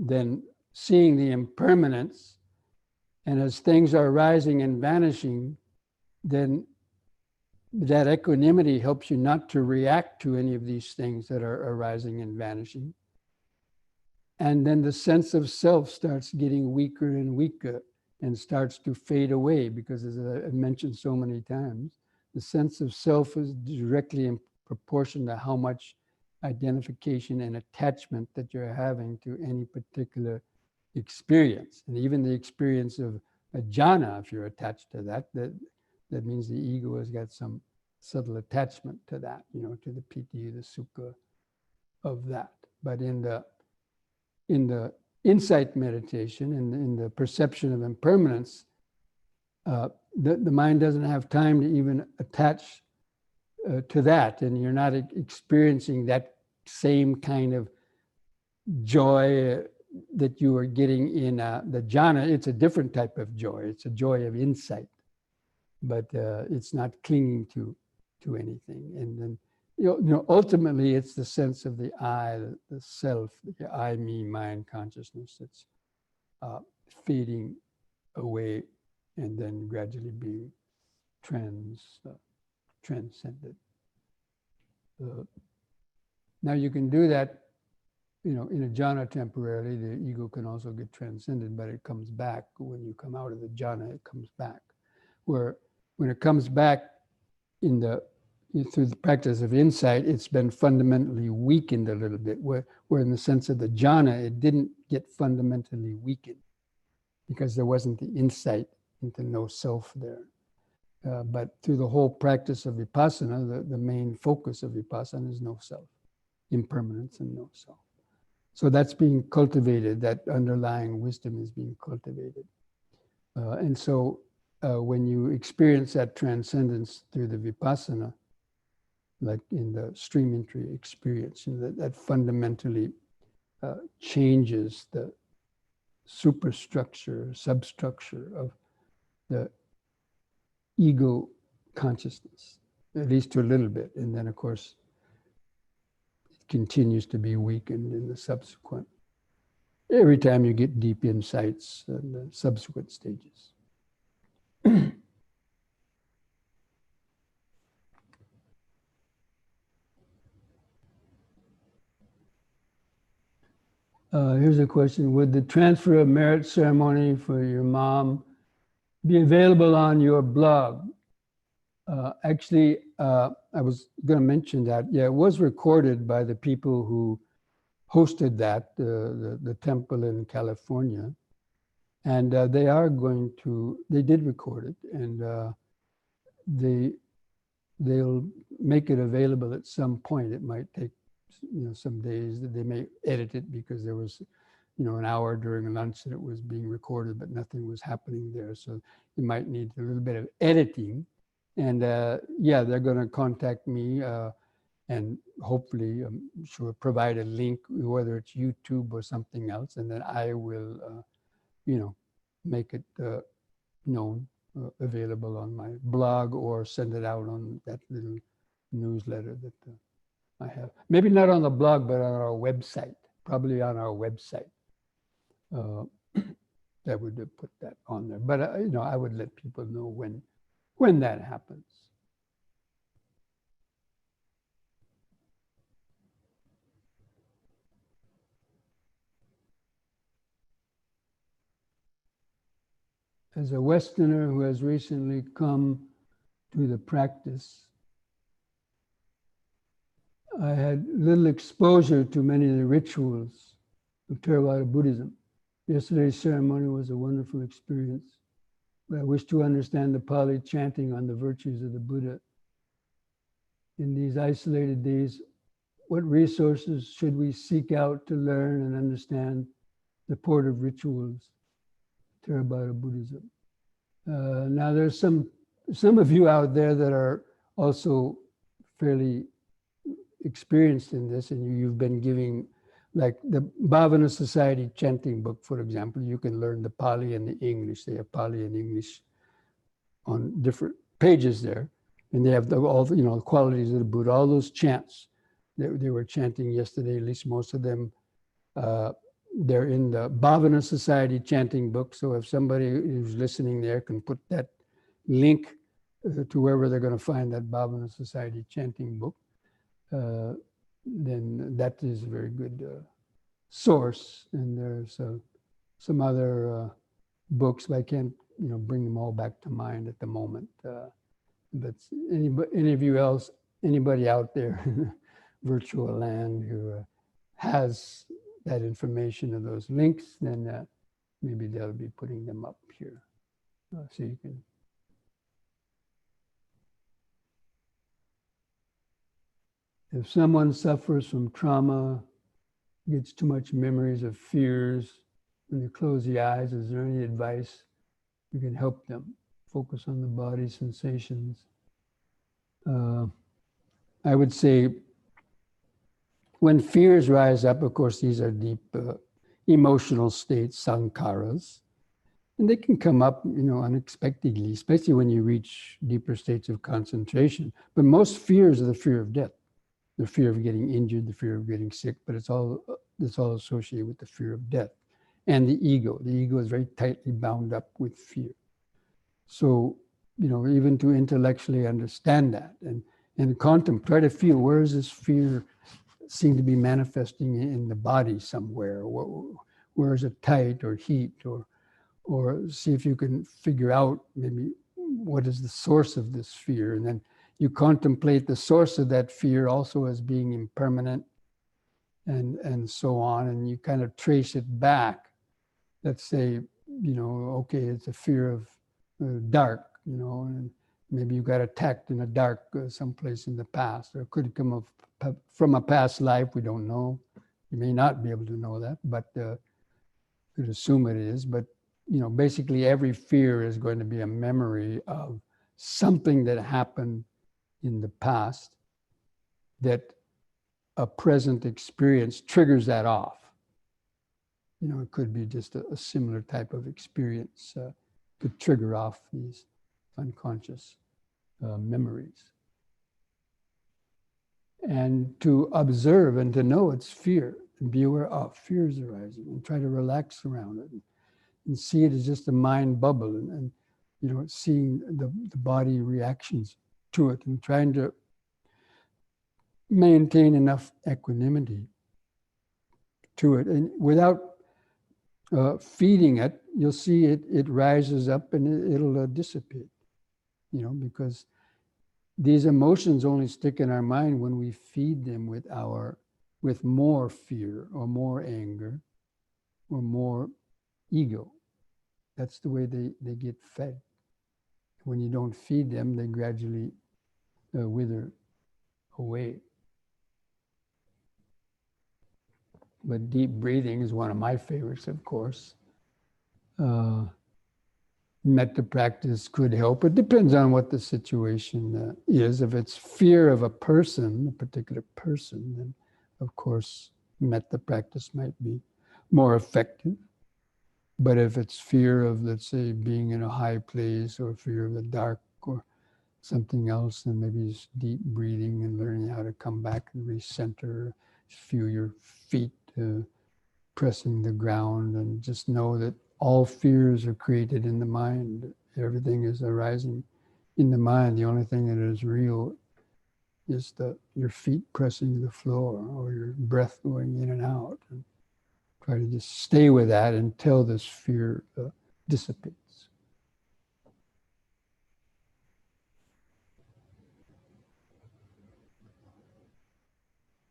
then seeing the impermanence, and as things are arising and vanishing, then that equanimity helps you not to react to any of these things that are arising and vanishing. And then the sense of self starts getting weaker and weaker and starts to fade away, because as I mentioned so many times, the sense of self is directly in proportion to how much identification and attachment that you're having to any particular experience. And even the experience of a jhana, if you're attached to that, that means the ego has got some subtle attachment to that, you know, to the piti, the sukha of that. But in the insight meditation, in the perception of impermanence, the mind doesn't have time to even attach to that, and you're not experiencing that same kind of joy that you are getting in the jhana. It's a different type of joy. It's a joy of insight, but it's not clinging to anything. And then, you know, ultimately, it's the sense of the I, the self, the I, me, mind consciousness that's fading away and then gradually being transcended. Now you can do that, you know, in a jhana temporarily. The ego can also get transcended, but it comes back. When you come out of the jhana, it comes back. Where when it comes back through the practice of insight, it's been fundamentally weakened a little bit, where in the sense of the jhana, it didn't get fundamentally weakened because there wasn't the insight into no self there. But through the whole practice of vipassana, the main focus of vipassana is no self, impermanence and no self. So that's being cultivated, that underlying wisdom is being cultivated. And so when you experience that transcendence through the vipassana, like in the stream entry experience, you know, that fundamentally changes the superstructure, substructure of the ego consciousness, at least to a little bit. And then, of course, it continues to be weakened in the subsequent, every time you get deep insights in the subsequent stages. Here's a question. Would the transfer of merit ceremony for your mom be available on your blog? Actually, I was going to mention that. Yeah, it was recorded by the people who hosted that, the temple in California. And they did record it, and they'll make it available at some point. It might take, you know, some days. That they may edit it because there was, you know, an hour during lunch that it was being recorded, but nothing was happening there. So you might need a little bit of editing. And yeah, they're going to contact me and hopefully, I'm sure, provide a link, whether it's YouTube or something else, and then I will, you know, make it known available on my blog or send it out on that little newsletter that I have. Maybe not on the blog, but on our website, probably on our website. That would put that on there. But, I would let people know when that happens. As a Westerner who has recently come to the practice, I had little exposure to many of the rituals of Theravada Buddhism. Yesterday's ceremony was a wonderful experience, but I wish to understand the Pali chanting on the virtues of the Buddha. In these isolated days, what resources should we seek out to learn and understand the port of rituals, Theravada Buddhism? Now there's some of you out there that are also fairly experienced in this, and you've been giving, like the Bhavana Society chanting book, for example. You can learn the Pali and the English. They have Pali and English on different pages there, and they have all the qualities of the Buddha, all those chants that they were chanting yesterday. At least most of them, they're in the Bhavana Society chanting book. So if somebody who's listening there can put that link to wherever they're going to find that Bhavana Society chanting book, then that is a very good source. And there's some other books, but I can't bring them all back to mind at the moment. But anybody out there in virtual land who has that information of those links, then maybe they'll be putting them up here so you can. If someone suffers from trauma, gets too much memories of fears, when they close the eyes, is there any advice you can help them focus on the body sensations? I would say when fears rise up, of course, these are deep emotional states, sankharas, and they can come up, unexpectedly, especially when you reach deeper states of concentration. But most fears are the fear of death, the fear of getting injured, the fear of getting sick, but it's all associated with the fear of death. And the ego. The ego is very tightly bound up with fear. So, even to intellectually understand that and contemplate, try to feel, where is this fear seem to be manifesting in the body somewhere? Where is it tight or heat, or see if you can figure out maybe what is the source of this fear. And then you contemplate the source of that fear also as being impermanent and so on. And you kind of trace it back. Let's say, okay, it's a fear of dark, and maybe you got attacked in a dark someplace in the past, or it could come from a past life. We don't know. You may not be able to know that, but could assume it is. But basically every fear is going to be a memory of something that happened in the past that a present experience triggers that off. It could be just a similar type of experience could trigger off these unconscious memories. And to observe and to know it's fear, and be aware of fears arising, and try to relax around it, and see it as just a mind bubble, and seeing the body reactions to it, and trying to maintain enough equanimity to it. And without feeding it, you'll see it rises up and it'll dissipate, because these emotions only stick in our mind when we feed them with more fear or more anger or more ego. That's the way they get fed. When you don't feed them, they gradually wither away. But deep breathing is one of my favorites, of course. Metta practice could help. It depends on what the situation is. If it's fear of a person, a particular person, then of course metta practice might be more effective. But if it's fear of, let's say, being in a high place, or fear of the dark, or something else, then maybe it's deep breathing and learning how to come back and recenter, feel your feet pressing the ground, and just know that all fears are created in the mind. Everything is arising in the mind. The only thing that is real is your feet pressing the floor, or your breath going in and out. And try to just stay with that until this fear dissipates.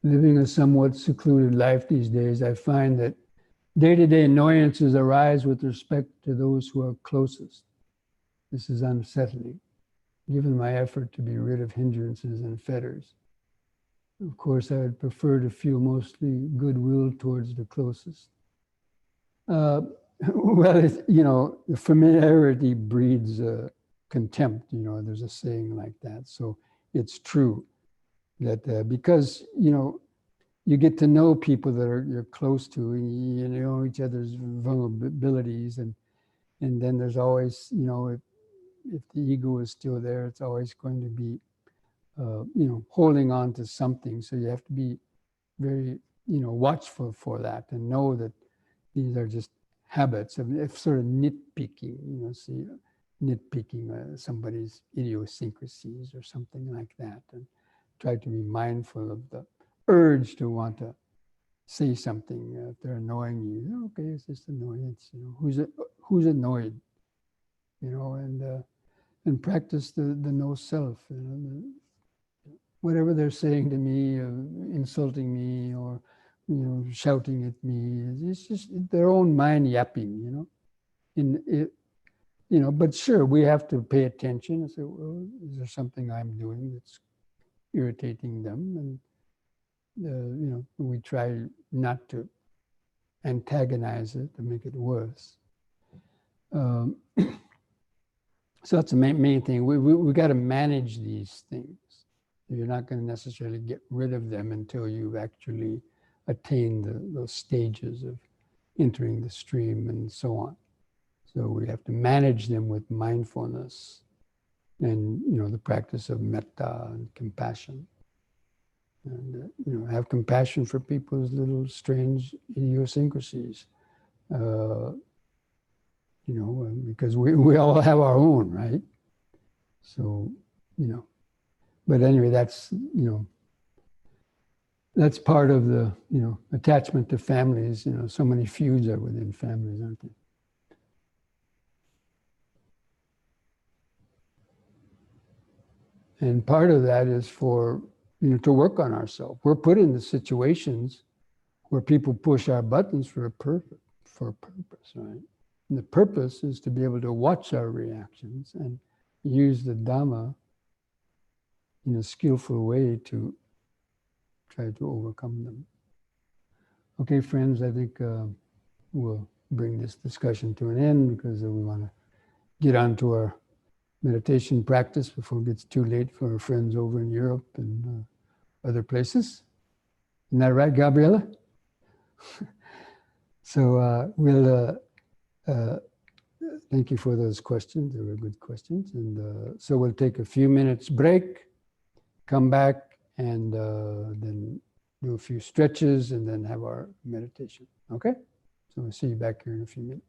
Living a somewhat secluded life these days, I find that day-to-day annoyances arise with respect to those who are closest. This is unsettling, given my effort to be rid of hindrances and fetters. Of course, I would prefer to feel mostly goodwill towards the closest. Well, familiarity breeds contempt. There's a saying like that. So it's true that because, you get to know people that you're close to, and you know each other's vulnerabilities, and then there's always, if the ego is still there, it's always going to be, holding on to something. So you have to be very, watchful for that, and know that these are just habits of sort of nitpicking, nitpicking somebody's idiosyncrasies or something like that, and try to be mindful of the urge to want to say something if they're annoying you. Okay, it's just annoyance. Who's annoyed? And practice the no self. Whatever they're saying to me, insulting me, or shouting at me, it's just their own mind yapping. But sure, we have to pay attention and say, well, is there something I'm doing that's irritating them? And we try not to antagonize it to make it worse. So that's the main thing. We got to manage these things. You're not going to necessarily get rid of them until you've actually attained those stages of entering the stream and so on. So we have to manage them with mindfulness and, the practice of metta and compassion. And, have compassion for people's little strange idiosyncrasies. Because we all have our own, right? So, but anyway, that's part of the, attachment to families. So many feuds are within families, aren't they? And part of that is for, to work on ourselves. We're put in the situations where people push our buttons for a purpose, right? And the purpose is to be able to watch our reactions and use the Dhamma in a skillful way to try to overcome them. Okay, friends, I think we'll bring this discussion to an end because we want to get on to our meditation practice before it gets too late for our friends over in Europe and other places. Isn't that right, Gabriella? So we'll thank you for those questions. They were good questions. And so we'll take a few minutes break, come back, and then do a few stretches and then have our meditation. Okay? So we'll see you back here in a few minutes.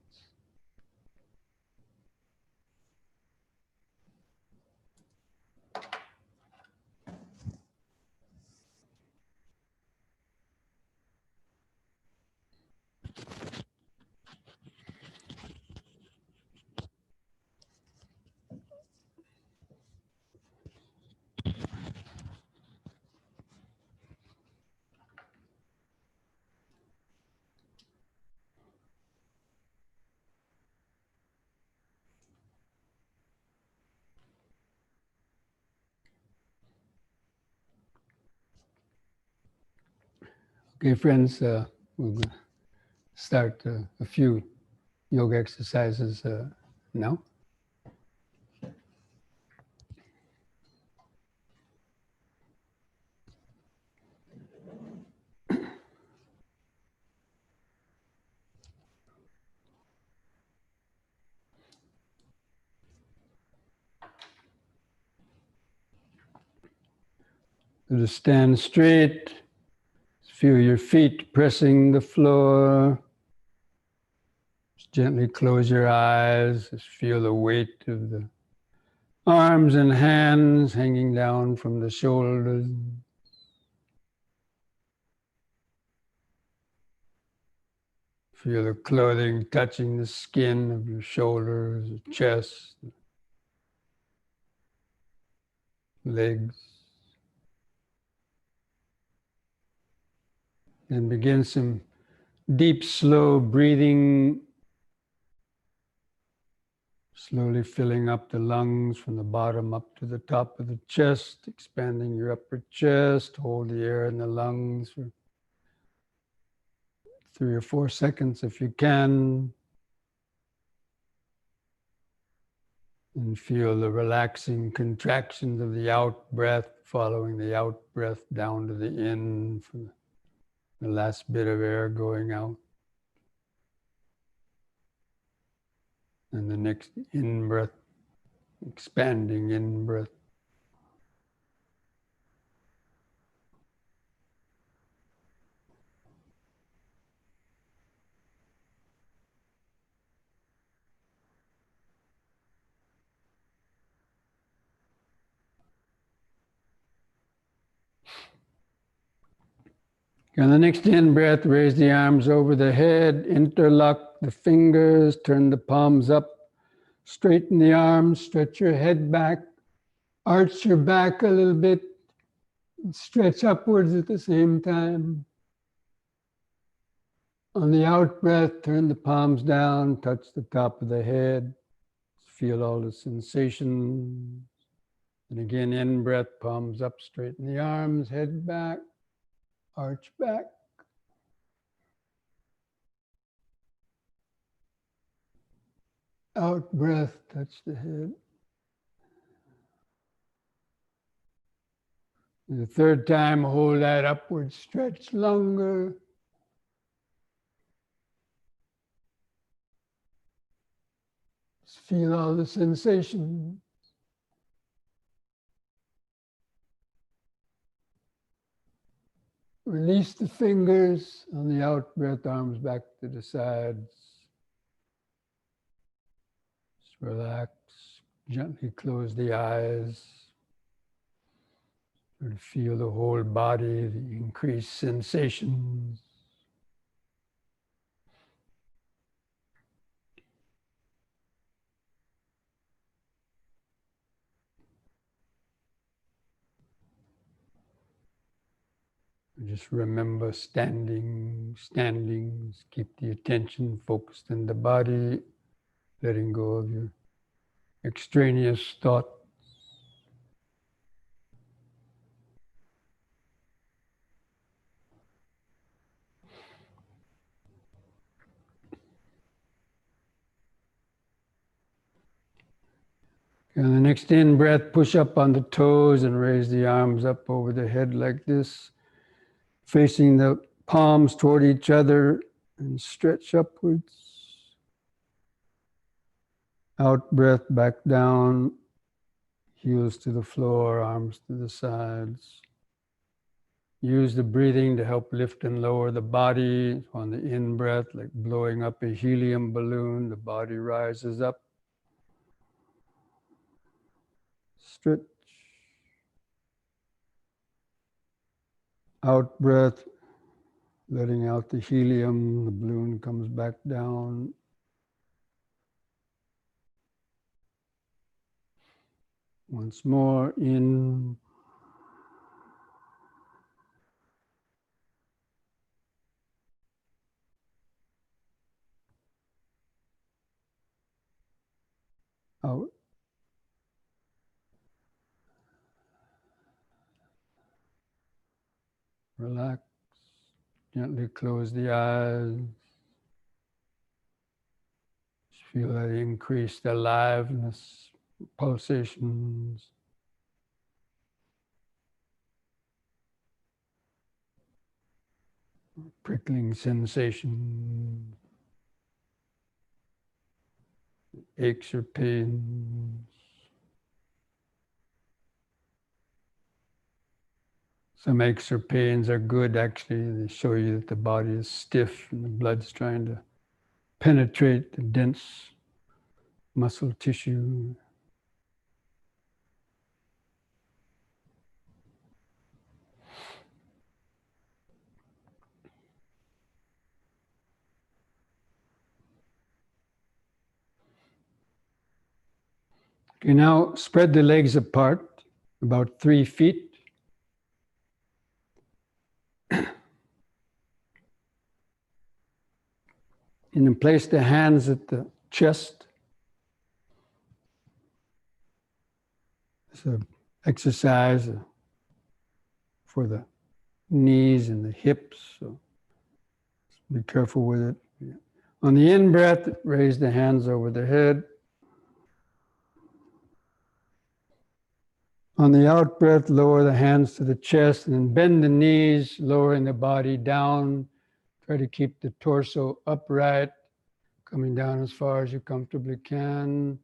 Okay, friends, we're going to start a few yoga exercises now. To stand straight, feel your feet pressing the floor. Just gently close your eyes, just feel the weight of the arms and hands hanging down from the shoulders. Feel the clothing touching the skin of your shoulders, your chest, legs. Then begin some deep, slow breathing, slowly filling up the lungs from the bottom up to the top of the chest, expanding your upper chest. Hold the air in the lungs for 3 or 4 seconds if you can. And feel the relaxing contractions of the out breath, following the out breath down to the in for the last bit of air going out. And the next in breath, expanding in breath. On the next in breath, raise the arms over the head, interlock the fingers, turn the palms up, straighten the arms, stretch your head back, arch your back a little bit, stretch upwards at the same time. On the out breath, turn the palms down, touch the top of the head, feel all the sensations. And again, in breath, palms up, straighten the arms, head back, arch back. Out breath, touch the head. And the third time, hold that upward stretch longer. Just feel all the sensations. Release the fingers on the out breath, arms back to the sides. Just relax, gently close the eyes. Try to feel the whole body, the increased sensations. Just remember standing, keep the attention focused in the body, letting go of your extraneous thought. And the next in breath, push up on the toes and raise the arms up over the head like this, facing the palms toward each other and stretch upwards. Out breath, back down, heels to the floor, arms to the sides. Use the breathing to help lift and lower the body. On the in breath, like blowing up a helium balloon, the body rises up. Stretch. Out breath, letting out the helium, the balloon comes back down. Once more, in. Out. Relax. Gently close the eyes. Just feel that increased aliveness, pulsations. Prickling sensation, aches or pains. Some aches or pains are good, actually. They show you that the body is stiff and the blood's trying to penetrate the dense muscle tissue. You now spread the legs apart about 3 feet. And then place the hands at the chest. It's an exercise for the knees and the hips, so be careful with it. On the in-breath, raise the hands over the head. On the out-breath, lower the hands to the chest and then bend the knees, lowering the body down. Try to keep the torso upright, coming down as far as you comfortably can.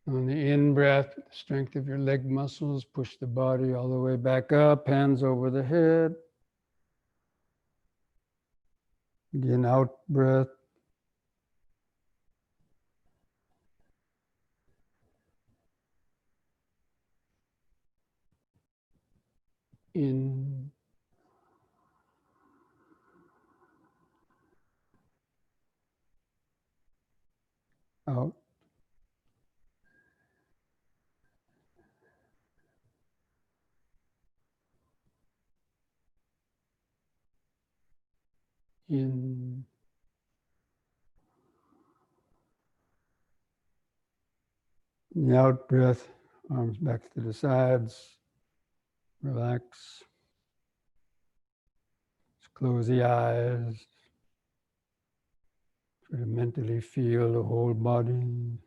On the in-breath, the strength of your leg muscles, push the body all the way back up, hands over the head. Again, out-breath. In. Out. In. The out breath, arms back to the sides, relax. Just close the eyes. Try to mentally feel the whole body.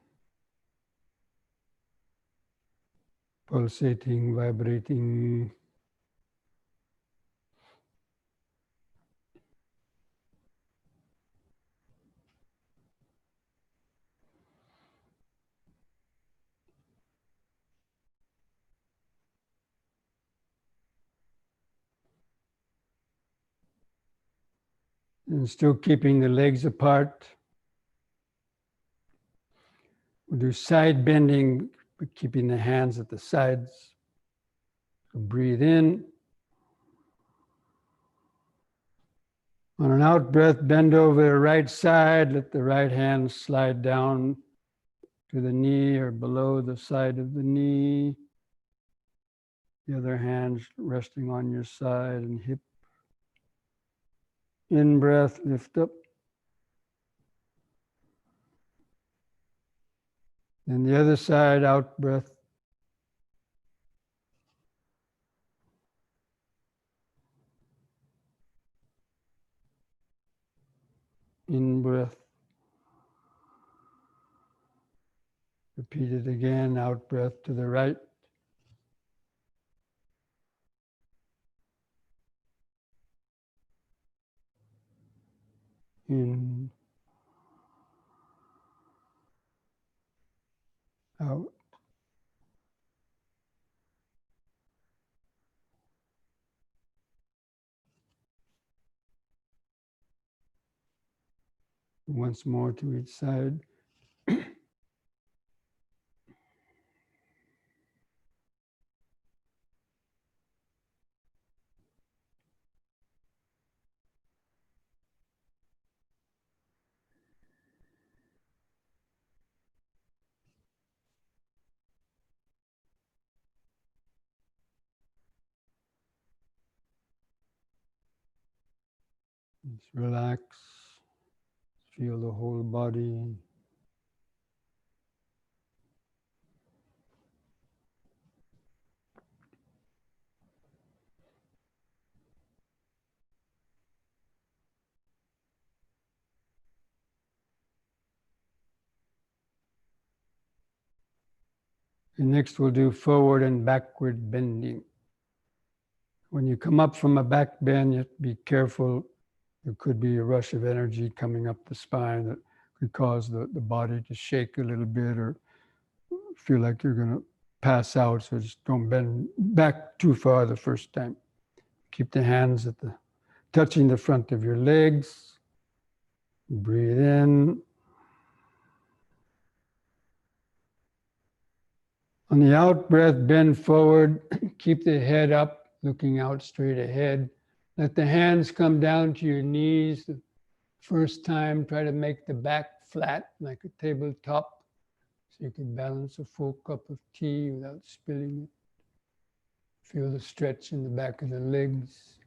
Pulsating, vibrating. And still keeping the legs apart. We'll do side bending, but keeping the hands at the sides. So breathe in. On an out breath, bend over the right side. Let the right hand slide down to the knee or below the side of the knee. The other hand resting on your side and hip. In breath, lift up. Then the other side, out breath. In breath. Repeat it again, out breath to the right. In. Out. Once more to each side. Just relax. Feel the whole body. And next we'll do forward and backward bending. When you come up from a back bend, you have to be careful. There could be a rush of energy coming up the spine that could cause the body to shake a little bit or feel like you're going to pass out, so just don't bend back too far the first time. Keep the hands touching the front of your legs. Breathe in. On the out breath, bend forward. Keep the head up, looking out straight ahead. Let the hands come down to your knees. The first time, try to make the back flat like a tabletop, so you can balance a full cup of tea without spilling it. Feel the stretch in the back of the legs.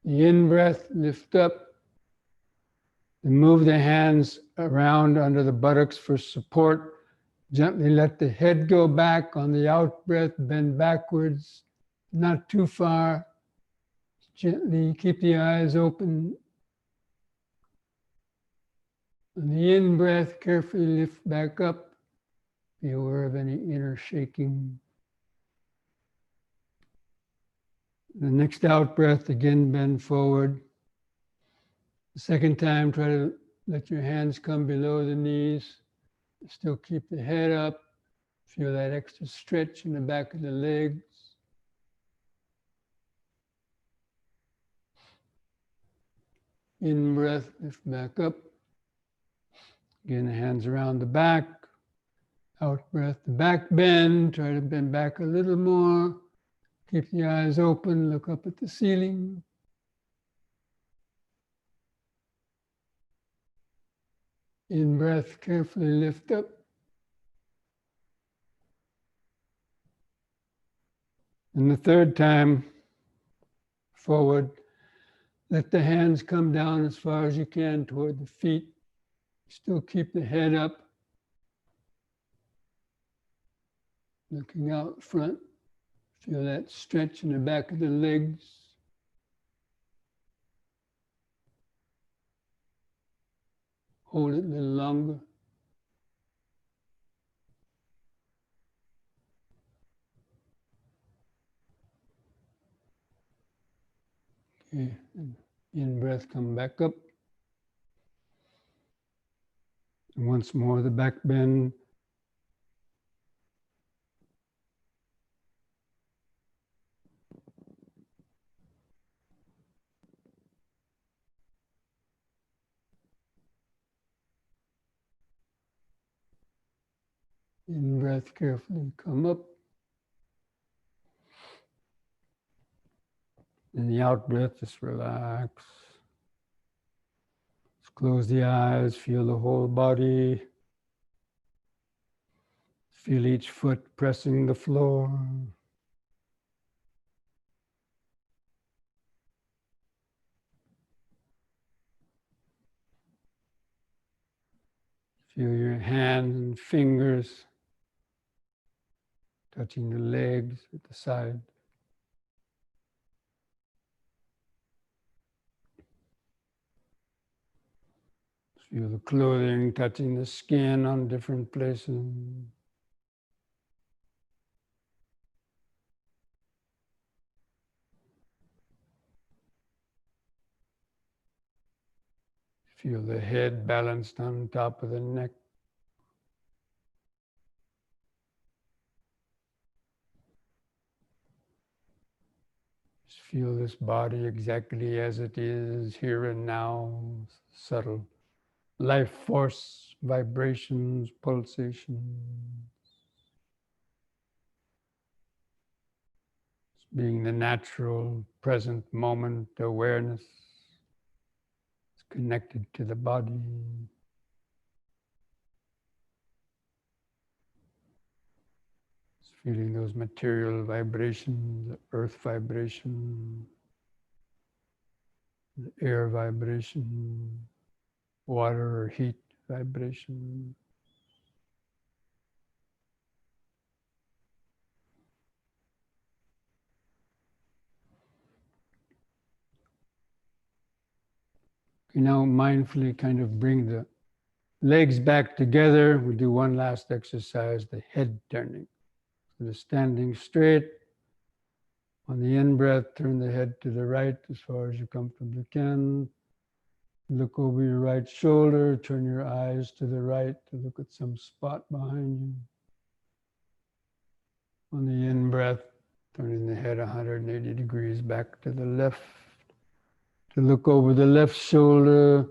The in-breath, lift up. And move the hands around under the buttocks for support. Gently let the head go back. On the out-breath, bend backwards, not too far. Gently keep the eyes open. On the in-breath, carefully lift back up. Be aware of any inner shaking. The next out-breath, again bend forward. The second time, try to let your hands come below the knees. Still keep the head up. Feel that extra stretch in the back of the legs. In breath, lift back up. Again, the hands around the back. Out breath, the back bend. Try to bend back a little more. Keep the eyes open, look up at the ceiling. In breath, carefully lift up. And the third time, forward. Let the hands come down as far as you can toward the feet. Still keep the head up. Looking out front. Feel that stretch in the back of the legs. Hold it a little longer. Okay, and in breath, come back up. And once more, the back bend. In breath, carefully come up. In the out breath, just relax. Just close the eyes, feel the whole body. Feel each foot pressing the floor. Feel your hands and fingers touching the legs at the side. Feel the clothing touching the skin on different places. Feel the head balanced on top of the neck. Just feel this body exactly as it is, here and now, subtle life force, vibrations, pulsations. Being the natural, present moment awareness. It's connected to the body. It's feeling those material vibrations, the earth vibration, the air vibration, water or heat vibration. You now mindfully kind of bring the legs back together. We do one last exercise, the head turning. So the standing straight. On the in-breath, turn the head to the right as far as you comfortably can. Look over your right shoulder, turn your eyes to the right to look at some spot behind you. On the in-breath, turning the head 180 degrees back to the left, to look over the left shoulder.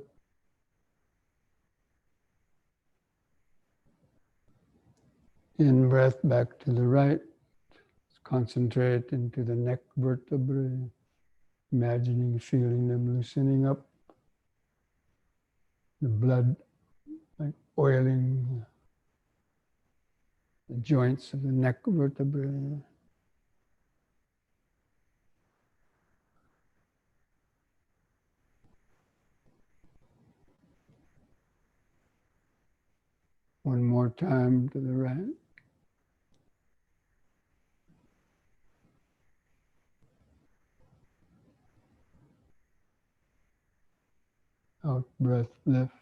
In-breath back to the right. Concentrate into the neck vertebrae, imagining, feeling them loosening up. The blood like oiling the joints of the neck vertebrae. One more time to the right. Out breath left.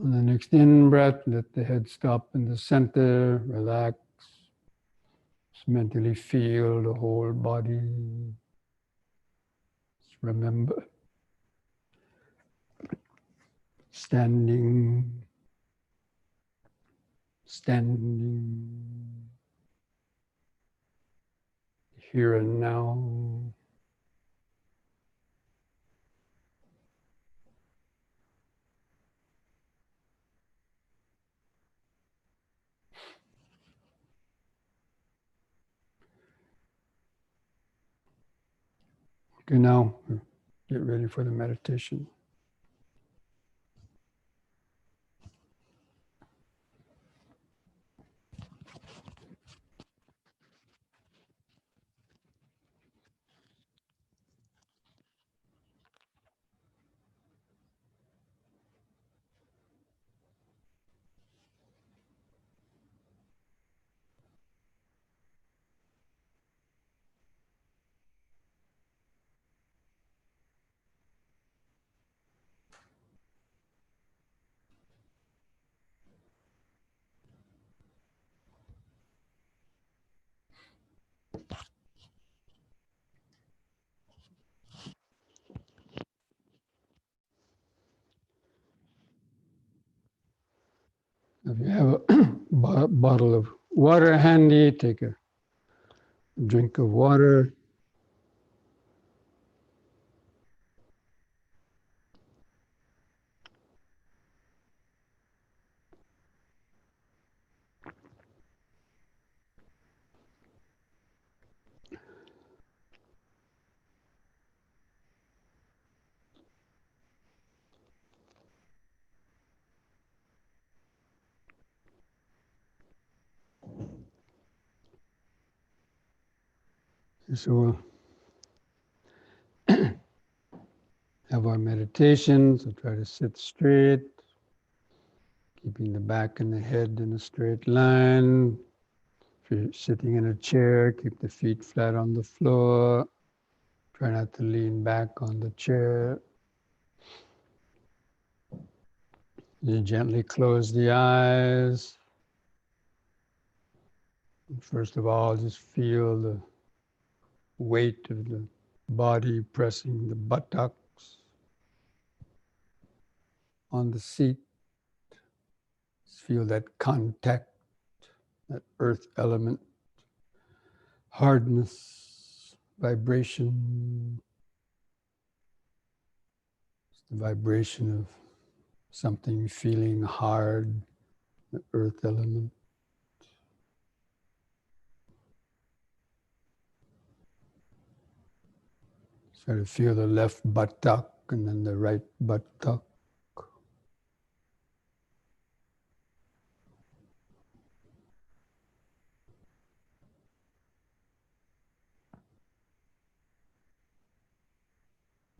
On the next in breath, let the head stop in the center, relax. Just mentally feel the whole body. Just remember, standing, here and now. Okay, now get ready for the meditation. If you have a bottle of water handy, take a drink of water. So we'll have our meditation. So try to sit straight, keeping the back and the head in a straight line. If you're sitting in a chair, keep the feet flat on the floor. Try not to lean back on the chair. You gently close the eyes. First of all, just feel the weight of the body pressing the buttocks on the seat. Just feel that contact, that earth element, hardness, vibration. It's the vibration of something feeling hard, the earth element. Try to feel the left buttock and then the right buttock.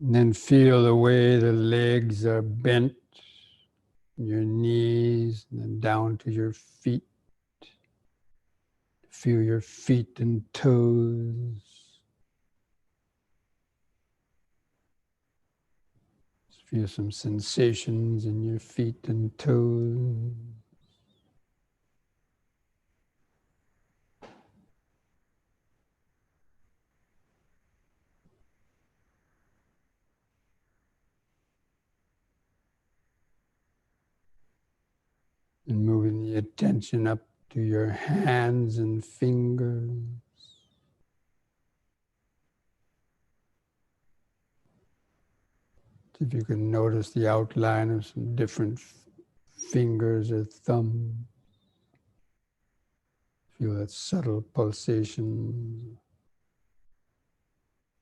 And then feel the way the legs are bent, your knees, and then down to your feet. Feel your feet and toes. Feel some sensations in your feet and toes. And moving the attention up to your hands and fingers. See if you can notice the outline of some different fingers or thumb. Feel that subtle pulsation,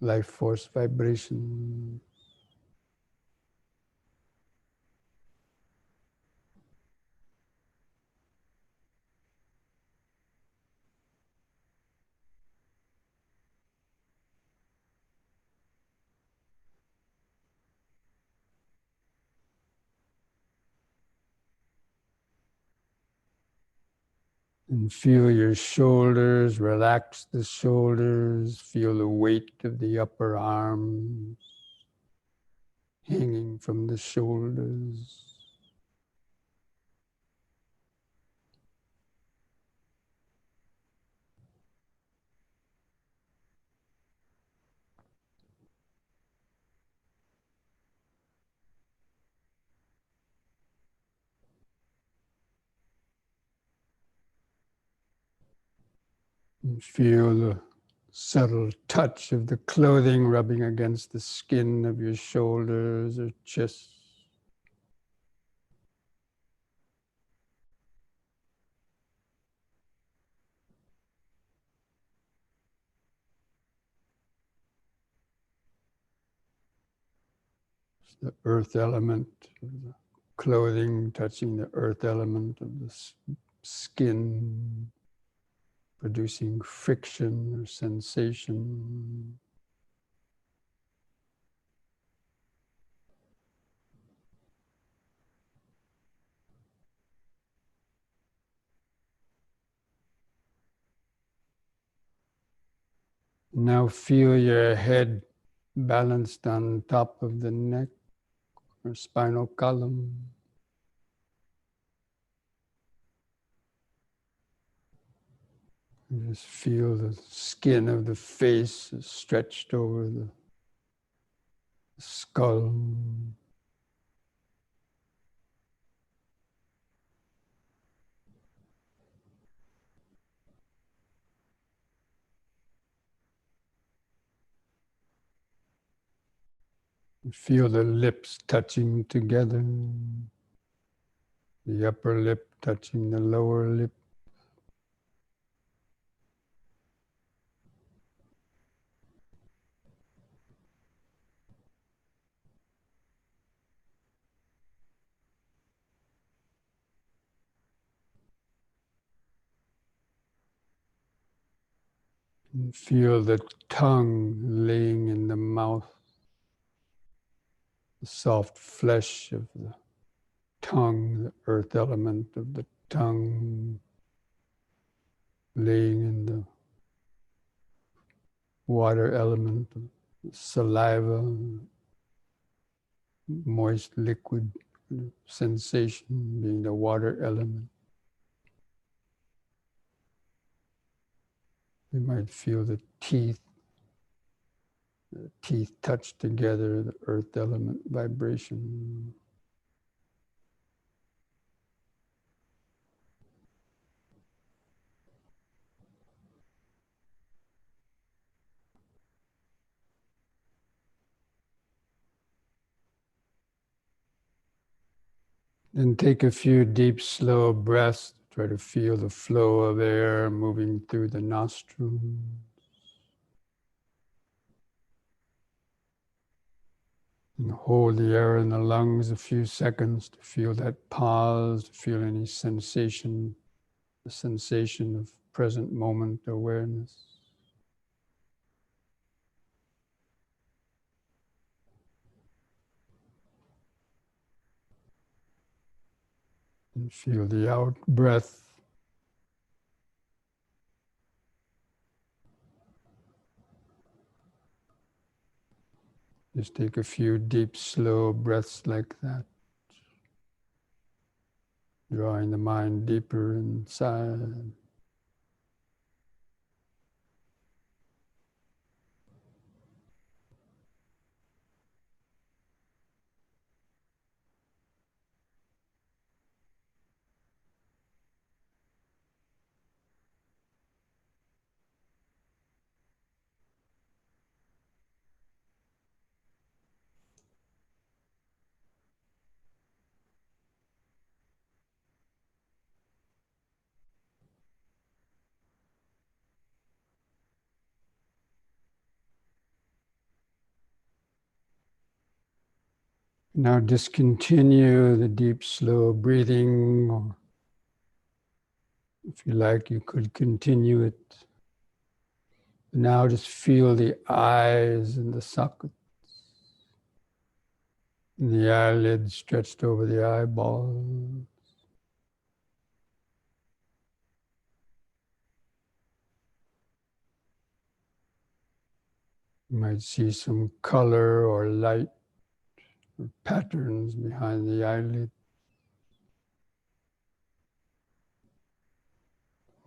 life force vibration. And feel your shoulders, relax the shoulders, feel the weight of the upper arms hanging from the shoulders. And feel the subtle touch of the clothing rubbing against the skin of your shoulders or chest. It's the earth element of the clothing touching the earth element of the skin, producing friction or sensation. Now feel your head balanced on top of the neck or spinal column. You just feel the skin of the face stretched over the skull. You feel the lips touching together, the upper lip touching the lower lip. And feel the tongue laying in the mouth, the soft flesh of the tongue, the earth element of the tongue, laying in the water element of saliva, moist liquid sensation being the water element. You might feel the teeth touch together, the earth element vibration. Then take a few deep, slow breaths. Try to feel the flow of air moving through the nostrils. And hold the air in the lungs a few seconds to feel that pause, to feel any sensation, the sensation of present moment awareness. And feel the out breath. Just take a few deep, slow breaths like that. Drawing the mind deeper inside. Now discontinue the deep, slow breathing, or if you like, you could continue it. Now just feel the eyes and the sockets, and the eyelids stretched over the eyeballs. You might see some color or light or patterns behind the eyelid,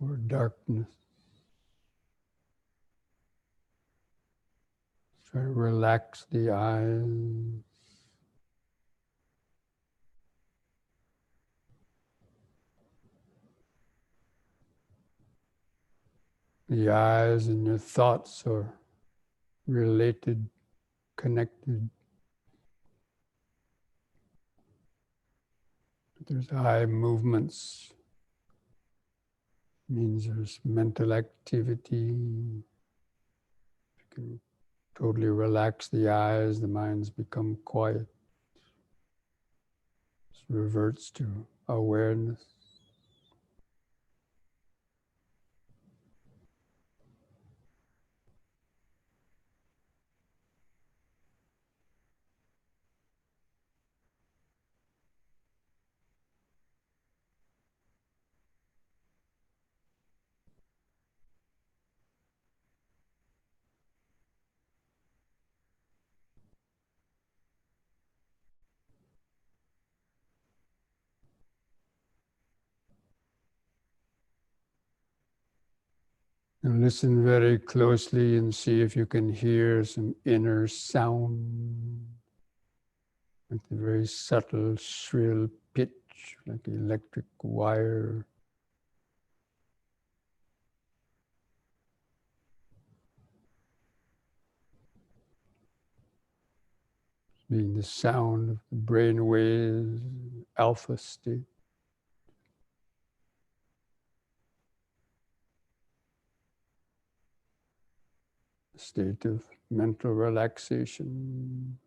or darkness. Try to relax the eyes. The eyes and your thoughts are related, connected. There's eye movements, means there's mental activity. You can totally relax the eyes, the minds become quiet. It reverts to awareness. And listen very closely and see if you can hear some inner sound, like the very subtle, shrill pitch, like electric wire. Being the sound of the brain waves, alpha state. A state of mental relaxation.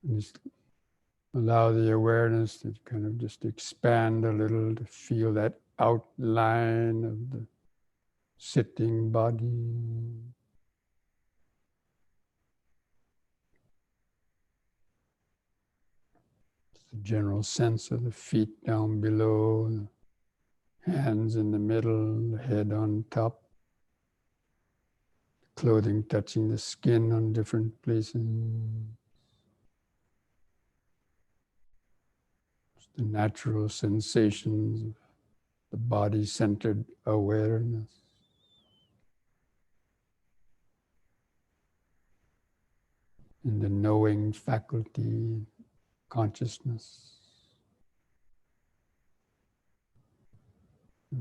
And just allow the awareness to kind of just expand a little, to feel that outline of the sitting body. The general sense of the feet down below, the hands in the middle, the head on top, clothing touching the skin on different places. Just the natural sensations of the body-centered awareness. In the knowing faculty, consciousness.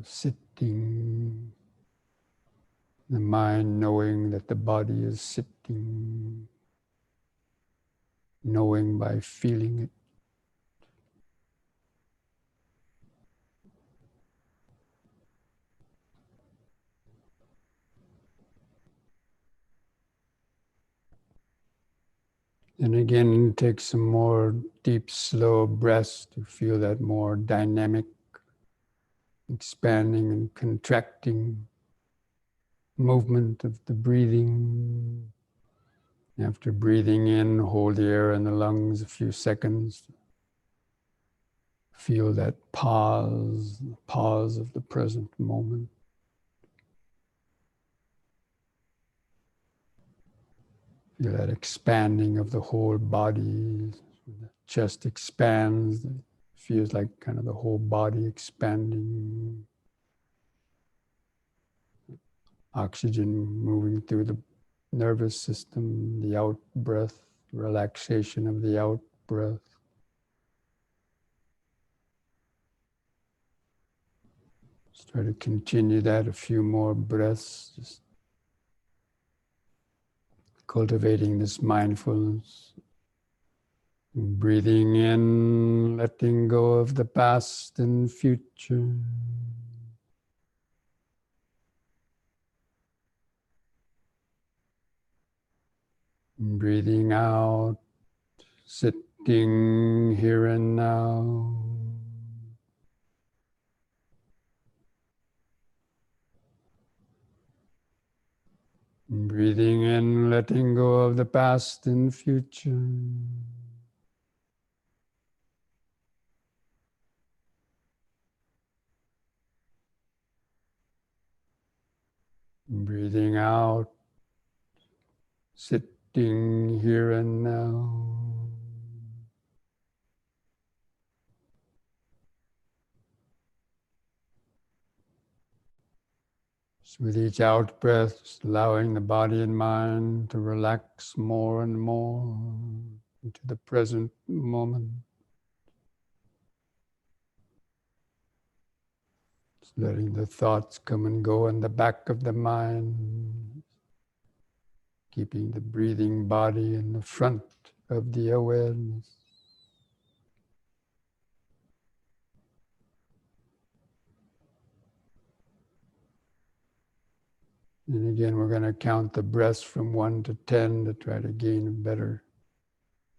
Sitting, the mind knowing that the body is sitting, knowing by feeling it. And again, take some more deep, slow breaths to feel that more dynamic, expanding and contracting movement of the breathing. After breathing in, hold the air in the lungs a few seconds. Feel that pause, the pause of the present moment. Feel that expanding of the whole body. The chest expands. It feels like kind of the whole body expanding. Oxygen moving through the nervous system, the out breath, relaxation of the out breath. Just try to continue that a few more breaths. Just cultivating this mindfulness. Breathing in, letting go of the past and future. Breathing out, sitting here and now. Breathing in, letting go of the past and future. Breathing out, sitting here and now. So with each out breath, just allowing the body and mind to relax more and more into the present moment. Just letting the thoughts come and go in the back of the mind. Keeping the breathing body in the front of the awareness. And again, we're going to count the breaths from 1 to 10 to try to gain a better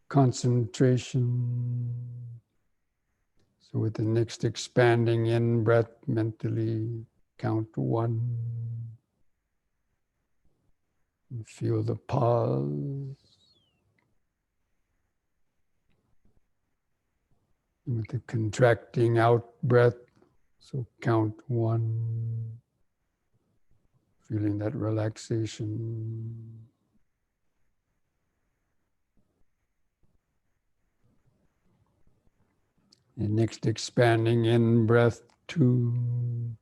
concentration. So with the next expanding in breath, mentally count 1. And feel the pause. And with the contracting out breath, so count 1. Feeling that relaxation. And next expanding in breath 2.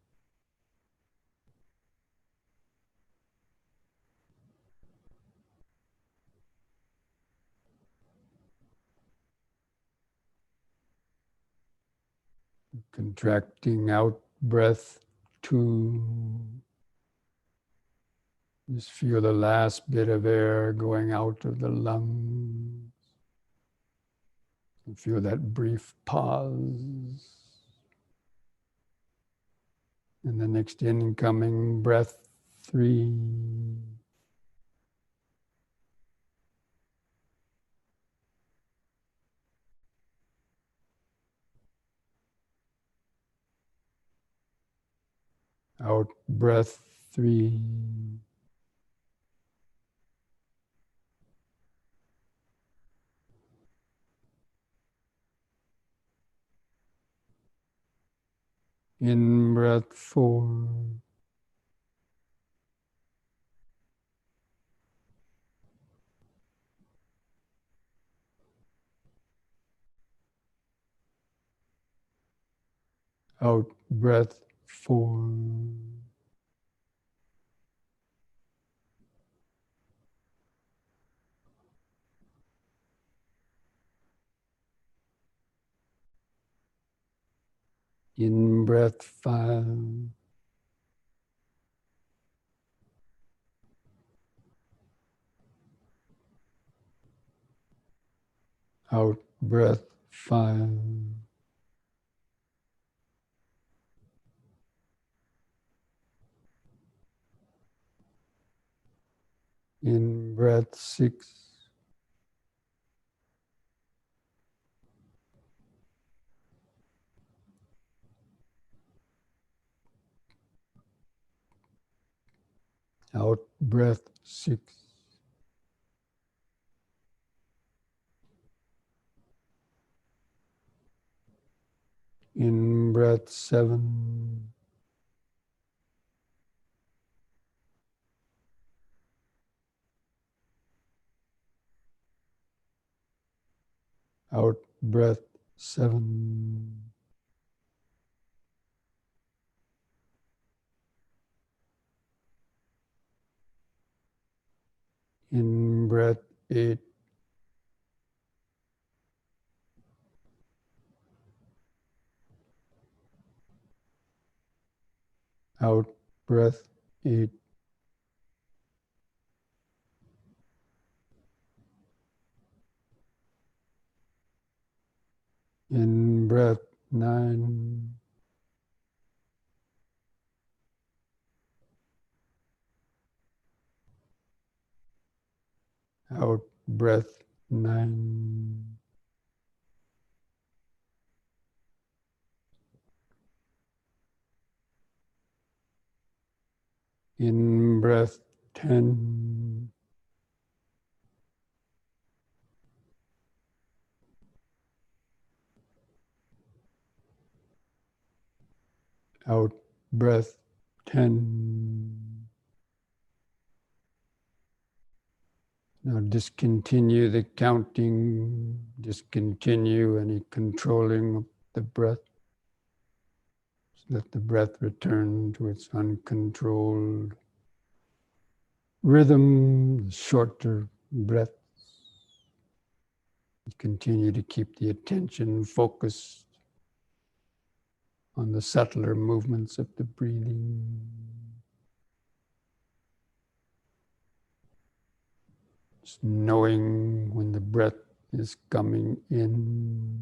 Contracting out breath 2. Just feel the last bit of air going out of the lungs. And feel that brief pause. And the next incoming breath 3. Out breath 3. In breath 4. Out breath 4. In breath 5. Out breath 5. In breath 6. Out breath 6. In breath 7. Out breath 7. In breath 8. Out breath 8. In breath 9. Out breath 9. In breath 10. Out breath 10. Now discontinue the counting, discontinue any controlling of the breath. Let the breath return to its uncontrolled rhythm, shorter breaths. Continue to keep the attention focused on the subtler movements of the breathing. Just knowing when the breath is coming in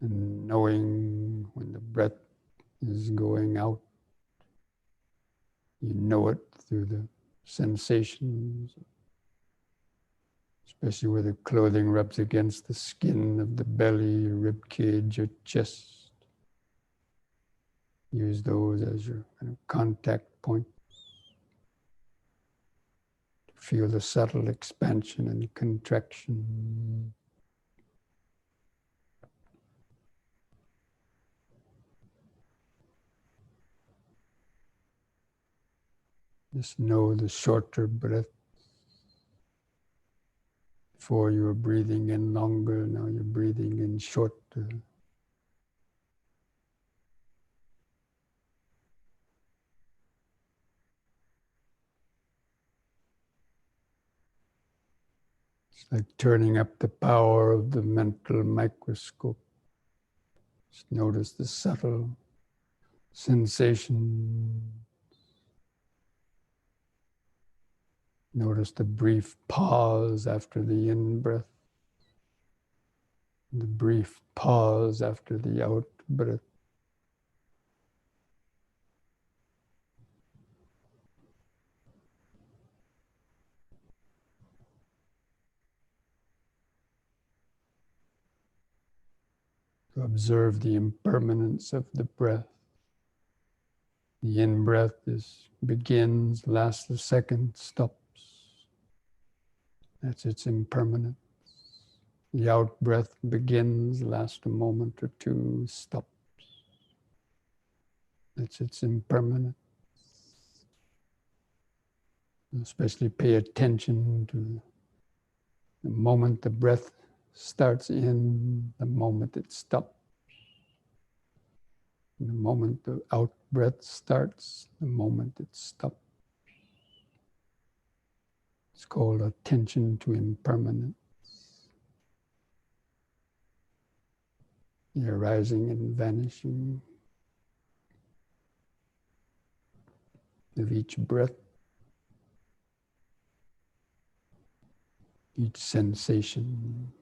and knowing when the breath is going out. You know it through the sensations, especially where the clothing rubs against the skin of the belly, your rib cage, your chest. Use those as your kind of contact point. Feel the subtle expansion and contraction. Just know the shorter breath. Before you were breathing in longer, now you're breathing in shorter. It's like turning up the power of the mental microscope. Just notice the subtle sensation. Notice the brief pause after the in-breath. The brief pause after the out-breath. To observe the impermanence of the breath. The in-breath begins, lasts a second, stops. That's its impermanence. The out-breath begins, lasts a moment or two, stops. That's its impermanence. Especially pay attention to the moment the breath starts in, the moment it stops. The moment the out-breath starts, the moment it stops. It's called attention to impermanence. The arising and vanishing of each breath, each sensation.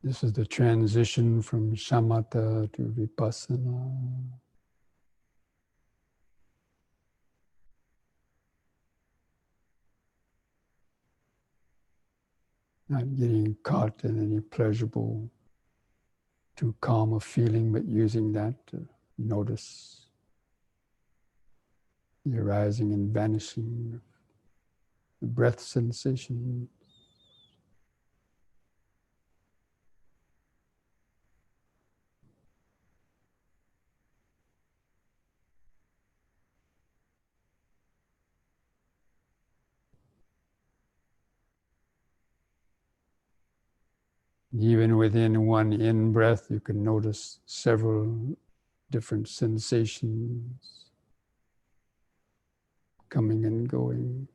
This is the transition from shamatha to vipassana. Not getting caught in any pleasurable, too calm a feeling, but using that to notice the arising and vanishing of the breath sensation. Even within one in-breath, you can notice several different sensations coming and going.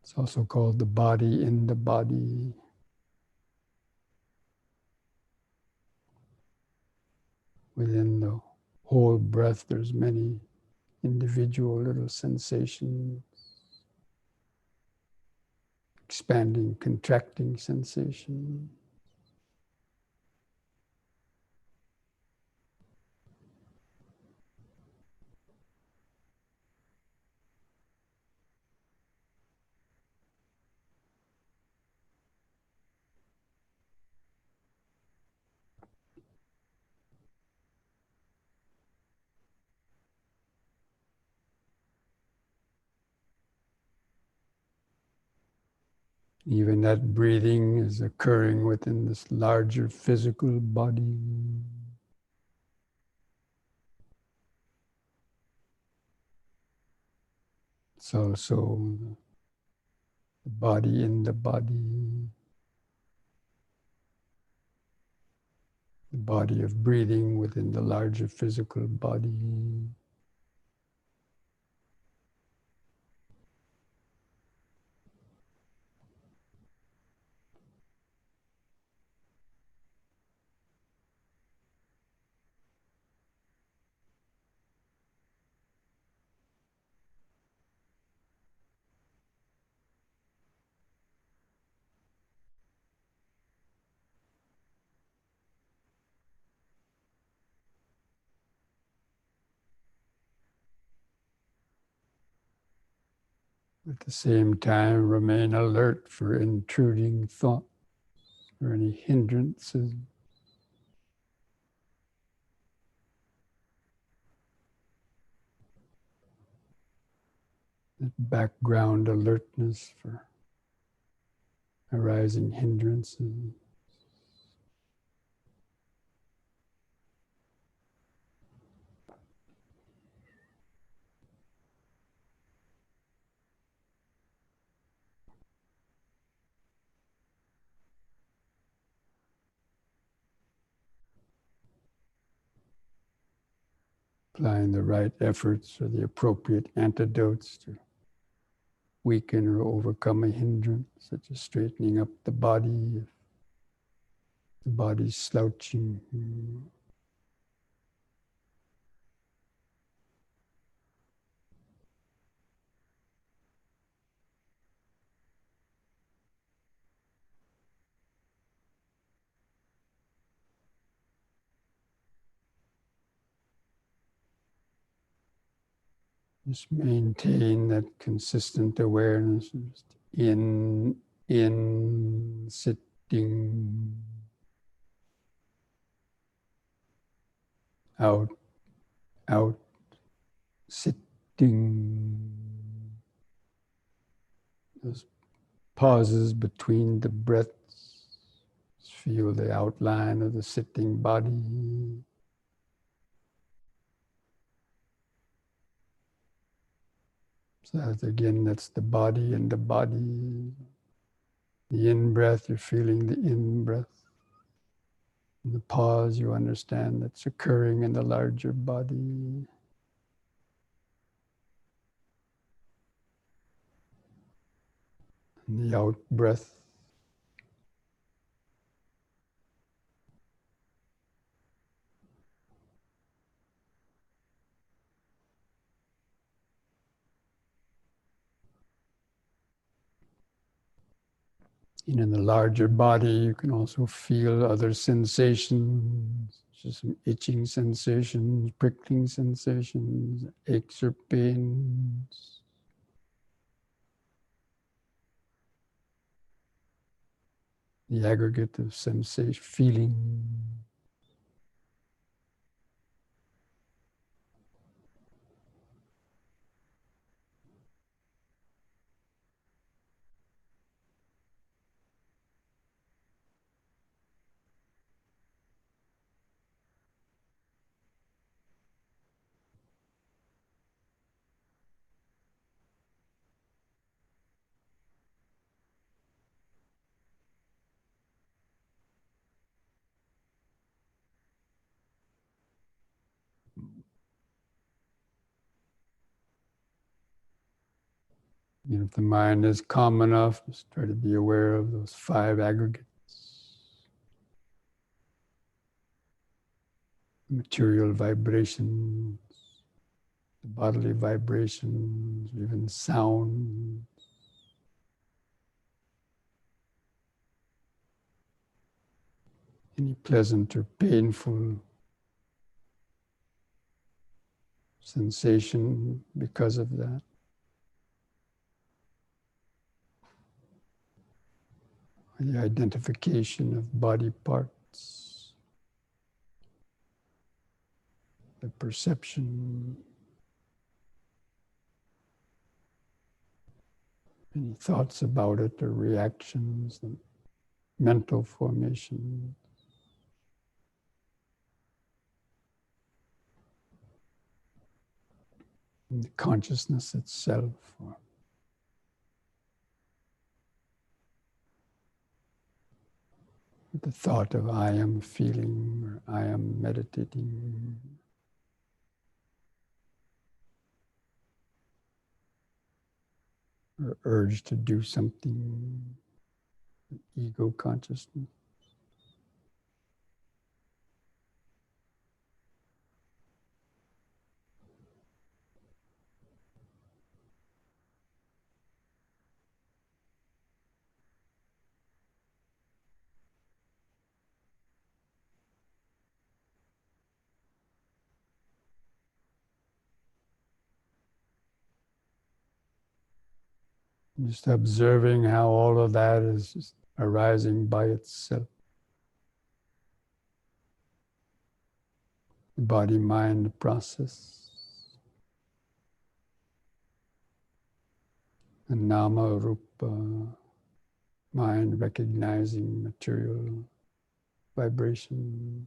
It's also called the body in the body. Within the whole breath, there's many individual little sensations, expanding, contracting sensation. Even that breathing is occurring within this larger physical body. It's also the body in the body of breathing within the larger physical body. At the same time, remain alert for intruding thoughts or any hindrances. That background alertness for arising hindrances. Applying the right efforts or the appropriate antidotes to weaken or overcome a hindrance, such as straightening up the body if the body's slouching. Just maintain that consistent awareness, just in sitting, out, sitting. Those pauses between the breaths, just feel the outline of the sitting body. So that again, that's the body and the body. The in-breath, you're feeling the in-breath. And the pause, you understand that's occurring in the larger body. And the out-breath. And in the larger body, you can also feel other sensations, just some itching sensations, prickling sensations, aches or pains. The aggregate of sensation, feeling. And if the mind is calm enough, just try to be aware of those 5 aggregates. material vibrations, the bodily vibrations, even sound. Any pleasant or painful sensation because of that. The identification of body parts, the perception, any thoughts about it or reactions, the mental formation. And the consciousness itself. Or the thought of I am feeling or I am meditating. Or urge to do something, ego consciousness. Just observing how all of that is just arising by itself. The body-mind process. The nama, rupa, mind recognizing material vibration.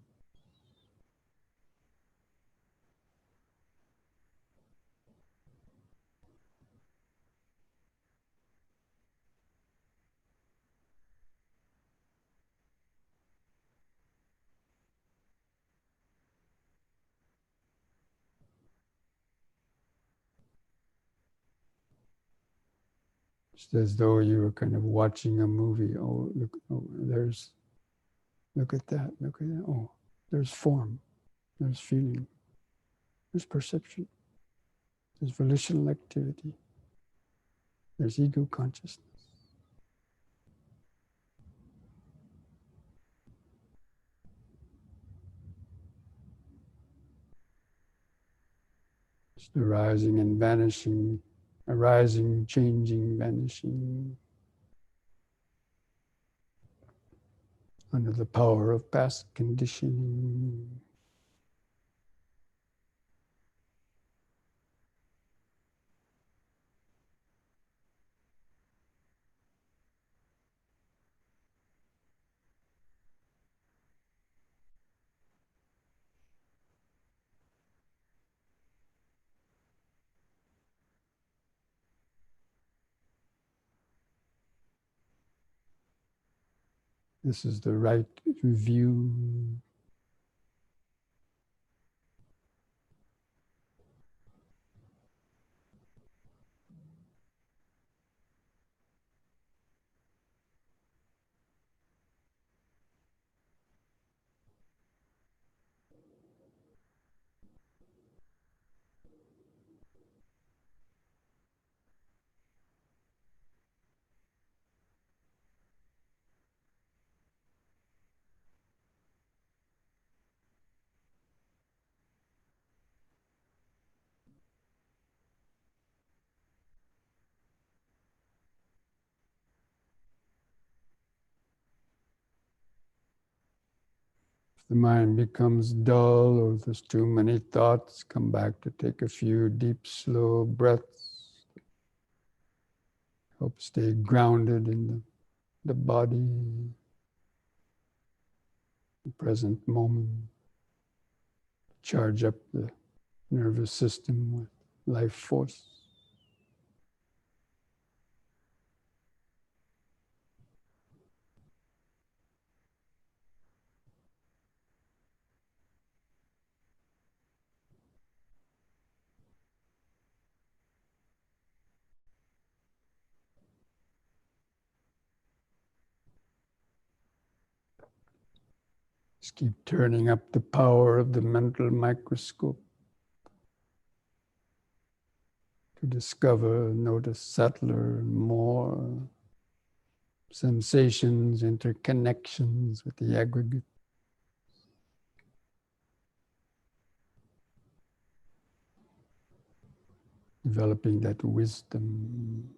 Just as though you were kind of watching a movie. Oh, look, oh, look at that, look at that. Oh, there's form, there's feeling, there's perception, there's volitional activity, there's ego consciousness. Just arising and vanishing, arising, changing, vanishing. Under the power of past conditioning. This is the right view. If the mind becomes dull or there's too many thoughts, come back to take a few deep, slow breaths. Help stay grounded in the body, the present moment. Charge up the nervous system with life force. Just keep turning up the power of the mental microscope to discover, notice subtler and more sensations, interconnections with the aggregate. Developing that wisdom.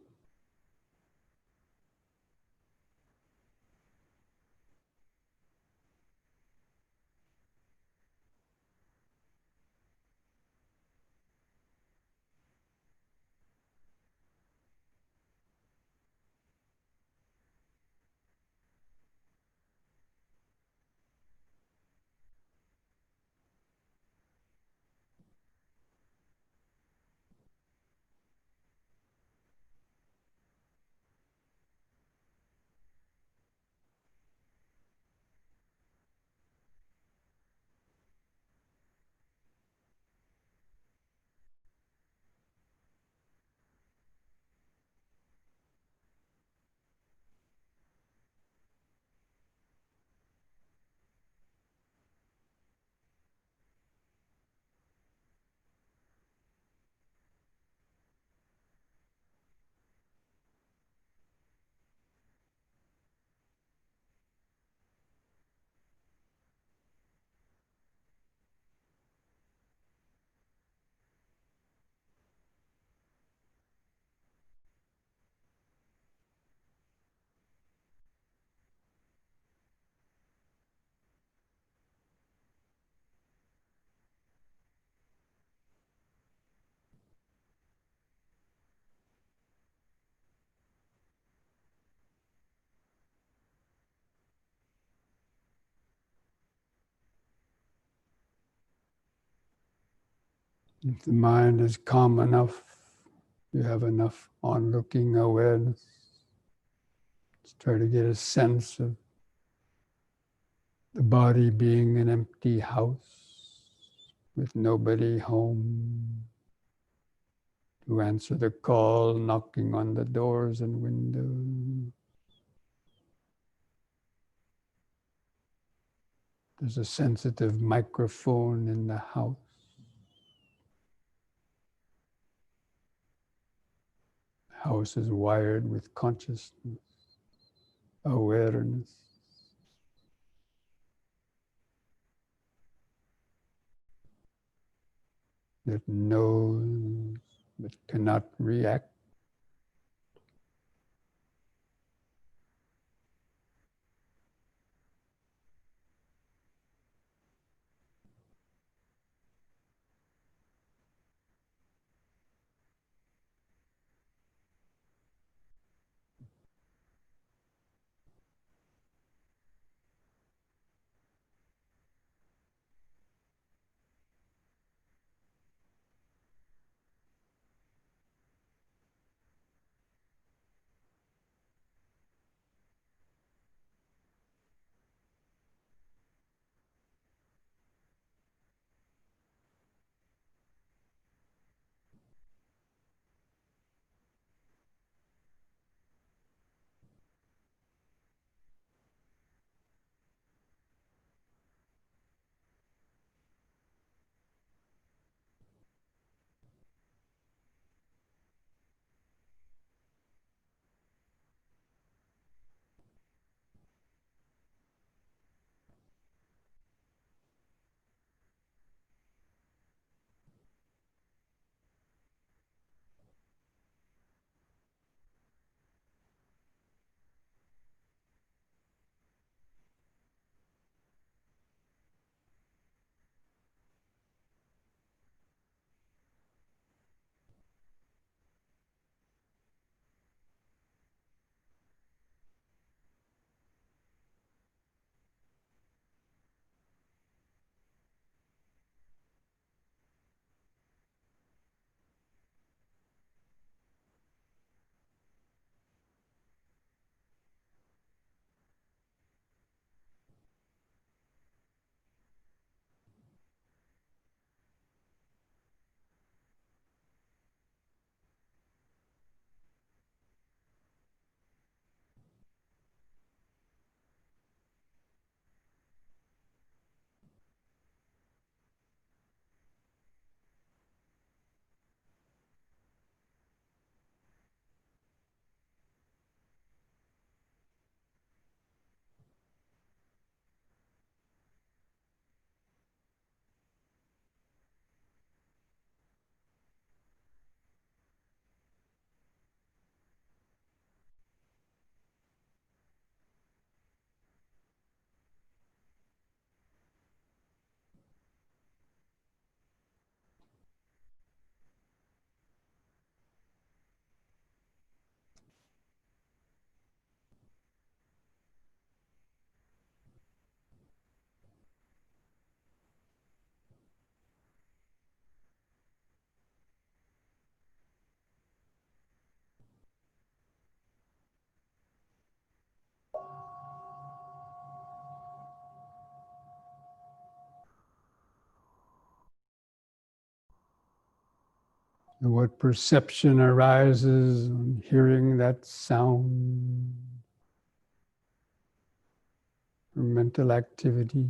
If the mind is calm enough, you have enough onlooking awareness. Just try to get a sense of the body being an empty house with nobody home to answer the call, knocking on the doors and windows. There's a sensitive microphone in the house. The house is wired with consciousness, awareness. That knows but cannot react. What perception arises on hearing that sound? Or mental activity?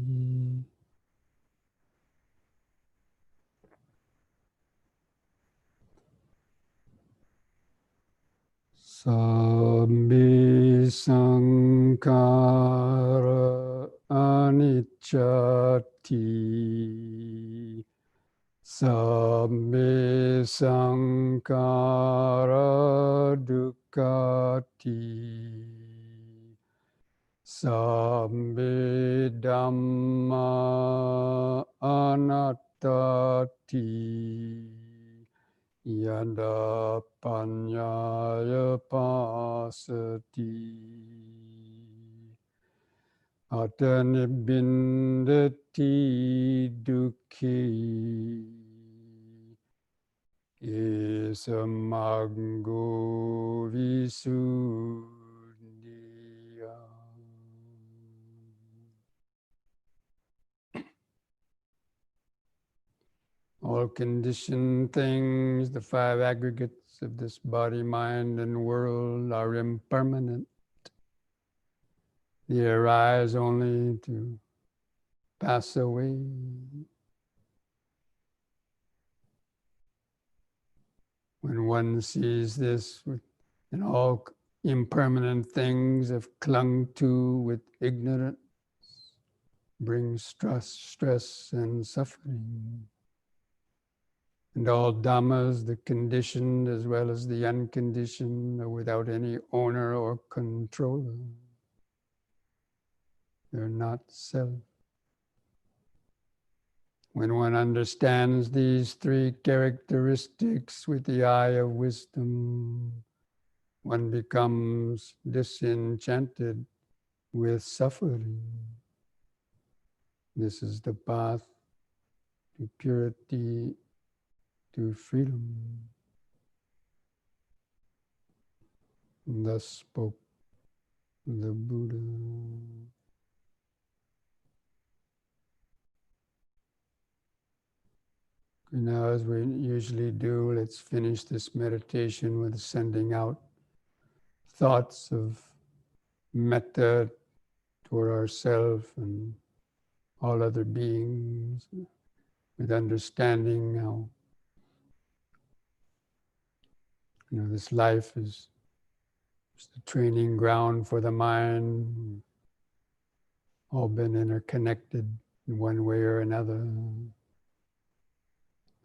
Sabbi sankhara anicchati. Sabbi sankhara dukkati. Sabbi dhamma anattati. Yada panyaya pasati atanibindati dukhi esamaggo visuddhiya. All conditioned things, the five aggregates of this body, mind, and world are impermanent. They arise only to pass away. When one sees this, and all impermanent things have clung to with ignorance, brings stress and suffering. And all dhammas, the conditioned as well as the unconditioned, are without any owner or controller. They're not self. When one understands these three characteristics with the eye of wisdom, one becomes disenchanted with suffering. This is the path to purity, to freedom. And thus spoke the Buddha. Now, as we usually do, let's finish this meditation with sending out thoughts of metta toward ourselves and all other beings, with understanding how this life is just a training ground for the mind. All been interconnected in one way or another.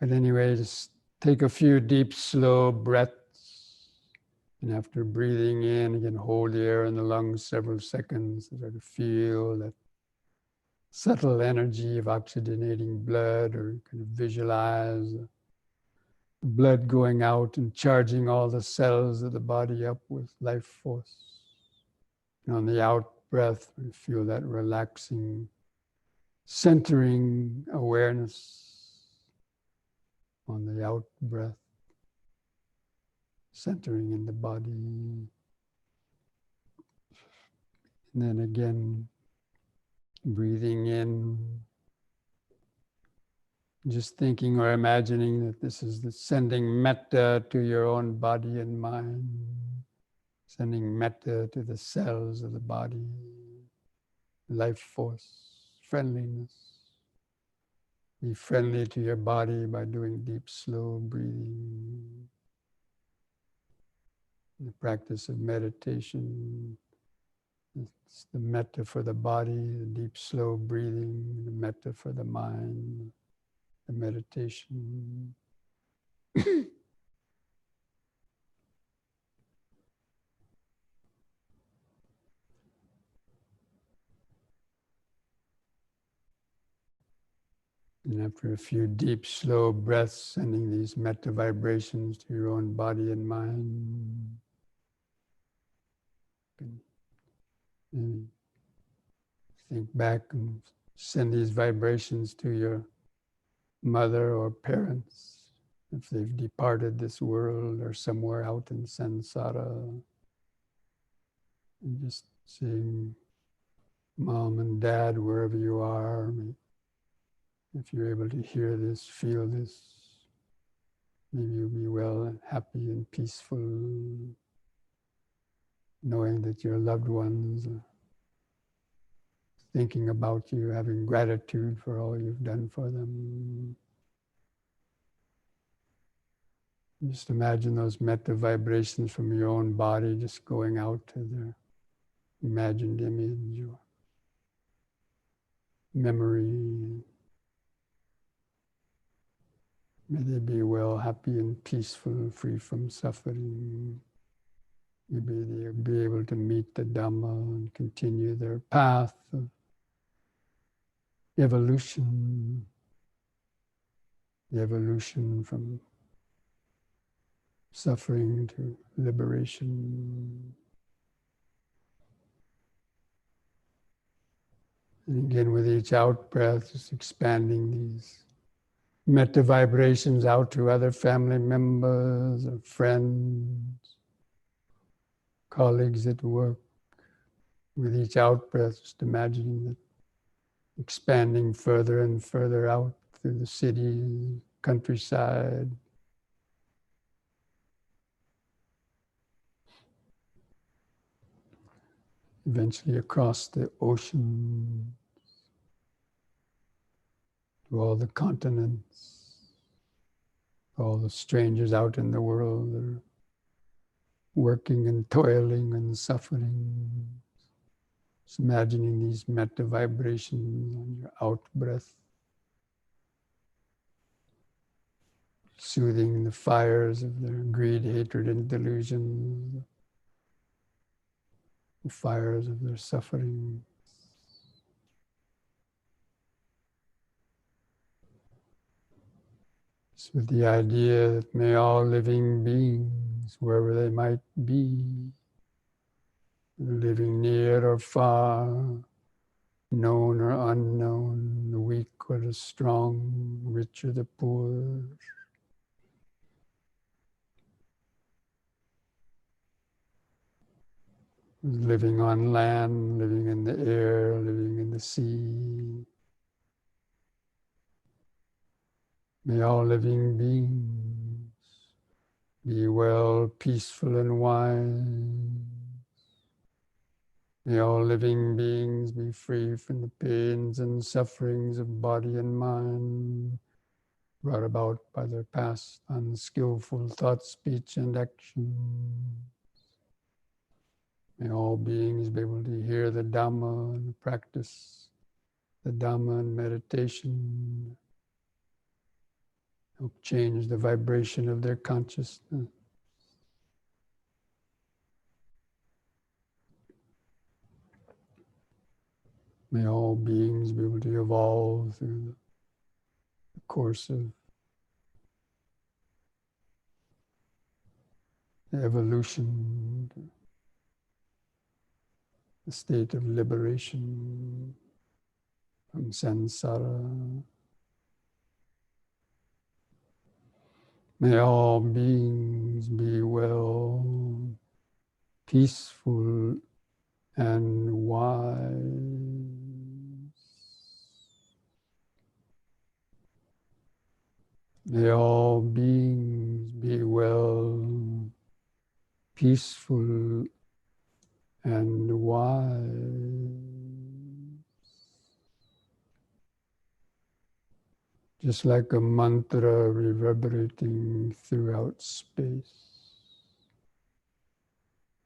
But anyway, just take a few deep, slow breaths. And after breathing in, you can hold the air in the lungs several seconds to try to feel that subtle energy of oxygenating blood, or kind of visualize the blood going out and charging all the cells of the body up with life force. And on the out breath, you feel that relaxing, centering awareness. On the out breath, centering in the body. And then again, breathing in, just thinking or imagining that this is the sending metta to your own body and mind, sending metta to the cells of the body, life force, friendliness. Be friendly to your body by doing deep, slow breathing. The practice of meditation, it's the metta for the body, the deep, slow breathing, the metta for the mind, the meditation. And after a few deep, slow breaths, sending these metta vibrations to your own body and mind. And think back and send these vibrations to your mother or parents, if they've departed this world or somewhere out in samsara. And just seeing mom and dad, wherever you are, if you're able to hear this, feel this, Maybe you'll be well and happy and peaceful, knowing that your loved ones are thinking about you, having gratitude for all you've done for them. Just imagine those metta vibrations from your own body just going out to their imagined image or memory. May they be well, happy and peaceful, free from suffering. Maybe they'll be able to meet the Dhamma and continue their path of evolution, the evolution from suffering to liberation. And again, with each out breath, just expanding these metta vibrations out to other family members or friends, colleagues at work. With each out breath, just imagining that expanding further and further out through the city, countryside. Eventually across the ocean, to all the continents, all the strangers out in the world that are working and toiling and suffering. Just imagining these metta vibrations on your out breath, soothing the fires of their greed, hatred, and delusion, the fires of their suffering. Just with the idea that may all living beings, wherever they might be, living near or far, known or unknown, the weak or the strong, rich or the poor, living on land, living in the air, living in the sea. May all living beings be well, peaceful, and wise. May all living beings be free from the pains and sufferings of body and mind, brought about by their past unskillful thought, speech, and action. May all beings be able to hear the Dhamma and practice the Dhamma and meditation, help change the vibration of their consciousness. May all beings be able to evolve through the course of evolution, the state of liberation from samsara. May all beings be well, peaceful, and wise. May all beings be well, peaceful, and wise. Just like a mantra reverberating throughout space.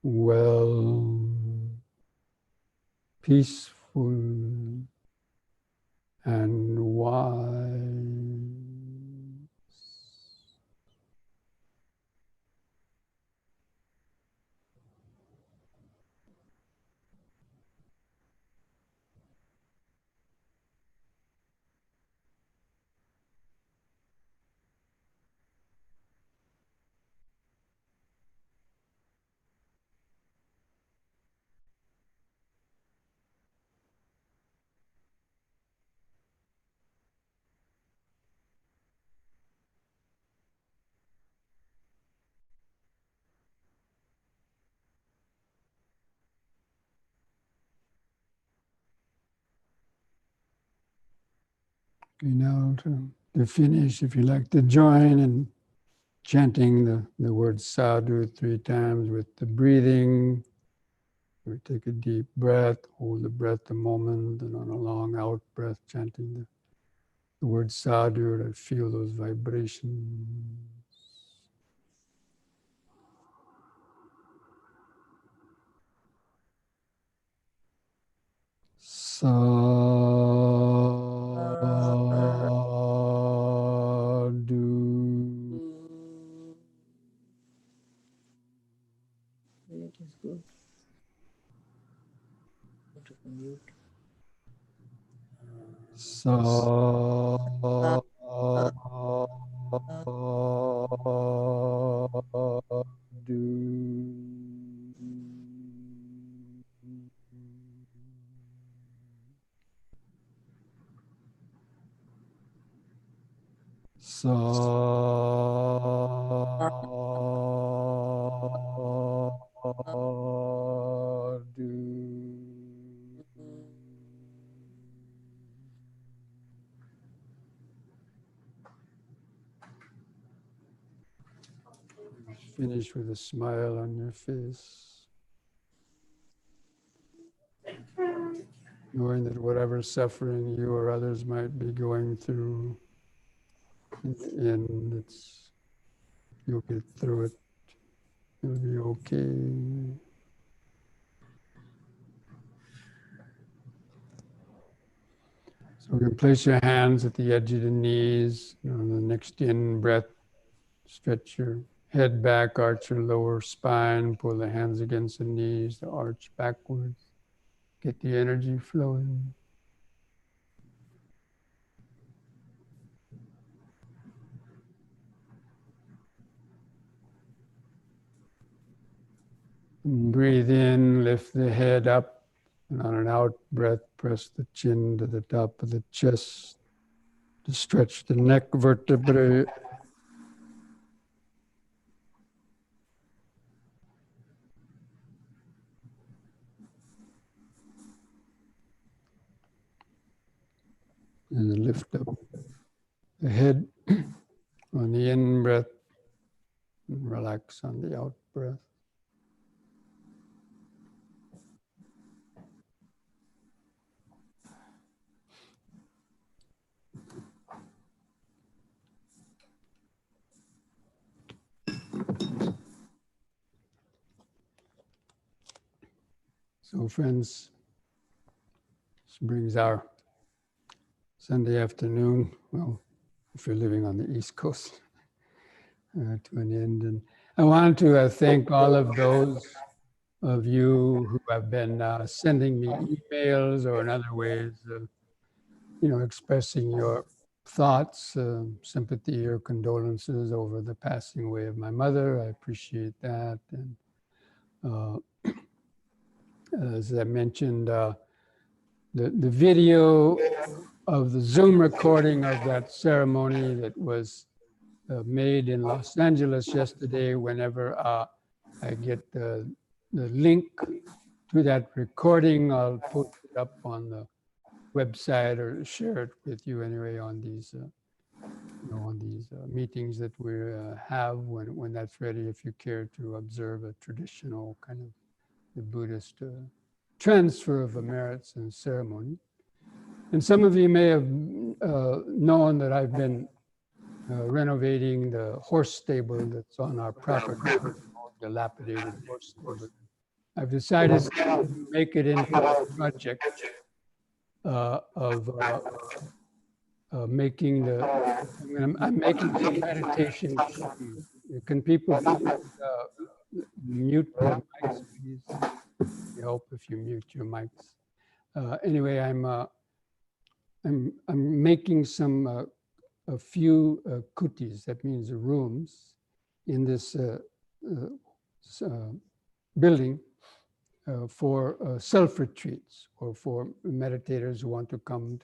Well, peaceful, and wise. Okay, now to finish, if you'd like to join in chanting the word sadhu 3 times with the breathing. We take a deep breath, hold the breath a moment, and on a long out breath, chanting the word sadhu to feel those vibrations. Sadhu. It is good. To mute. Finish with a smile on your face, knowing that whatever suffering you or others might be going through, in the end, you'll get through it. It'll be okay. So you can place your hands at the edge of the knees. On the next in breath, stretch your head back, arch your lower spine, pull the hands against the knees, the arch backwards. Get the energy flowing. And breathe in, lift the head up, and on an out breath, press the chin to the top of the chest to stretch the neck vertebrae. And then lift up the head on the in breath and relax on the out breath. So friends, this brings our Sunday afternoon, well, if you're living on the East Coast, to an end. And I want to thank all of those of you who have been sending me emails or in other ways, expressing your thoughts, sympathy or condolences over the passing away of my mother. I appreciate that. And as I mentioned, the video of the Zoom recording of that ceremony that was made in Los Angeles yesterday, whenever I get the link to that recording, I'll put it up on the website or share it with you anyway on these meetings that we have when that's ready, if you care to observe a traditional kind of the Buddhist transfer of the merits and ceremony. And some of you may have known that I've been renovating the horse stable that's on our property, dilapidated horse stable. I've decided to make it into a project of making I'm making some meditation. Can people mute their mics, please? Help if you mute your mics. Anyway, I'm making a few kutis, that means rooms, in this building for self-retreats, or for meditators who want to come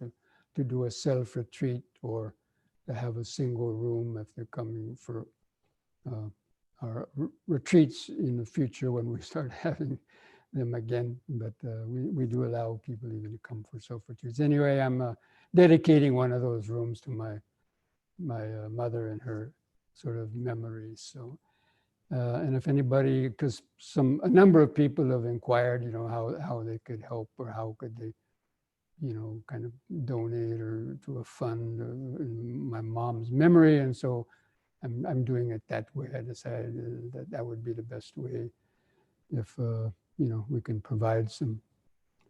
to do a self-retreat, or to have a single room if they're coming for our retreats in the future when we start having them again. But we do allow people even to come for self-retreats. Anyway, I'm dedicating one of those rooms to my mother and her sort of memory. So, and if anybody, because a number of people have inquired, how they could help or how could they, kind of donate or to a fund in my mom's memory. And so I'm doing it that way. I decided that would be the best way if, we can provide some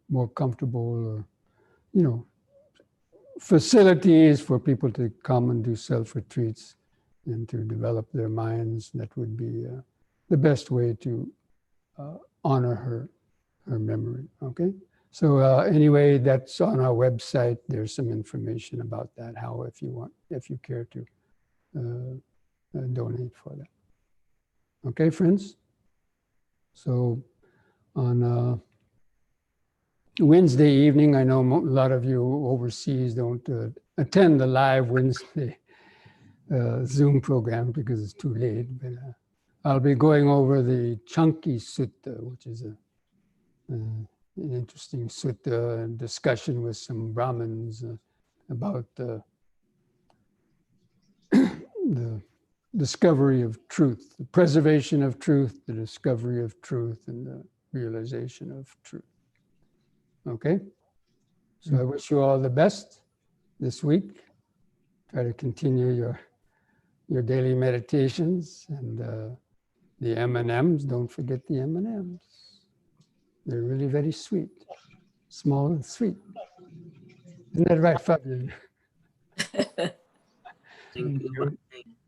more comfortable, facilities for people to come and do self-retreats and to develop their minds. That would be the best way to honor her memory. Okay. So anyway, that's on our website. There's some information about that, how if you care to donate for that. Okay, friends? So on Wednesday evening, I know a lot of you overseas don't attend the live Wednesday Zoom program because it's too late, but I'll be going over the Chunky Sutta, which is an interesting sutta and discussion with some Brahmins about the discovery of truth, the preservation of truth, the discovery of truth, and the realization of truth. Okay? So I wish you all the best this week. Try to continue your daily meditations, and the M&Ms, don't forget the M&Ms. They're really very sweet, small and sweet. Isn't that right, Fabian? Thank you.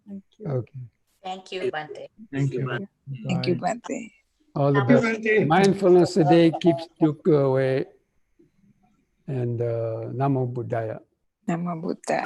Thank you. Okay. Thank you, Bhante. Thank you. Thank you, Bye. Bhante. All the best. Mindfulness today keeps dukkha away. And Namo Buddhaya. Namo Buddhaya.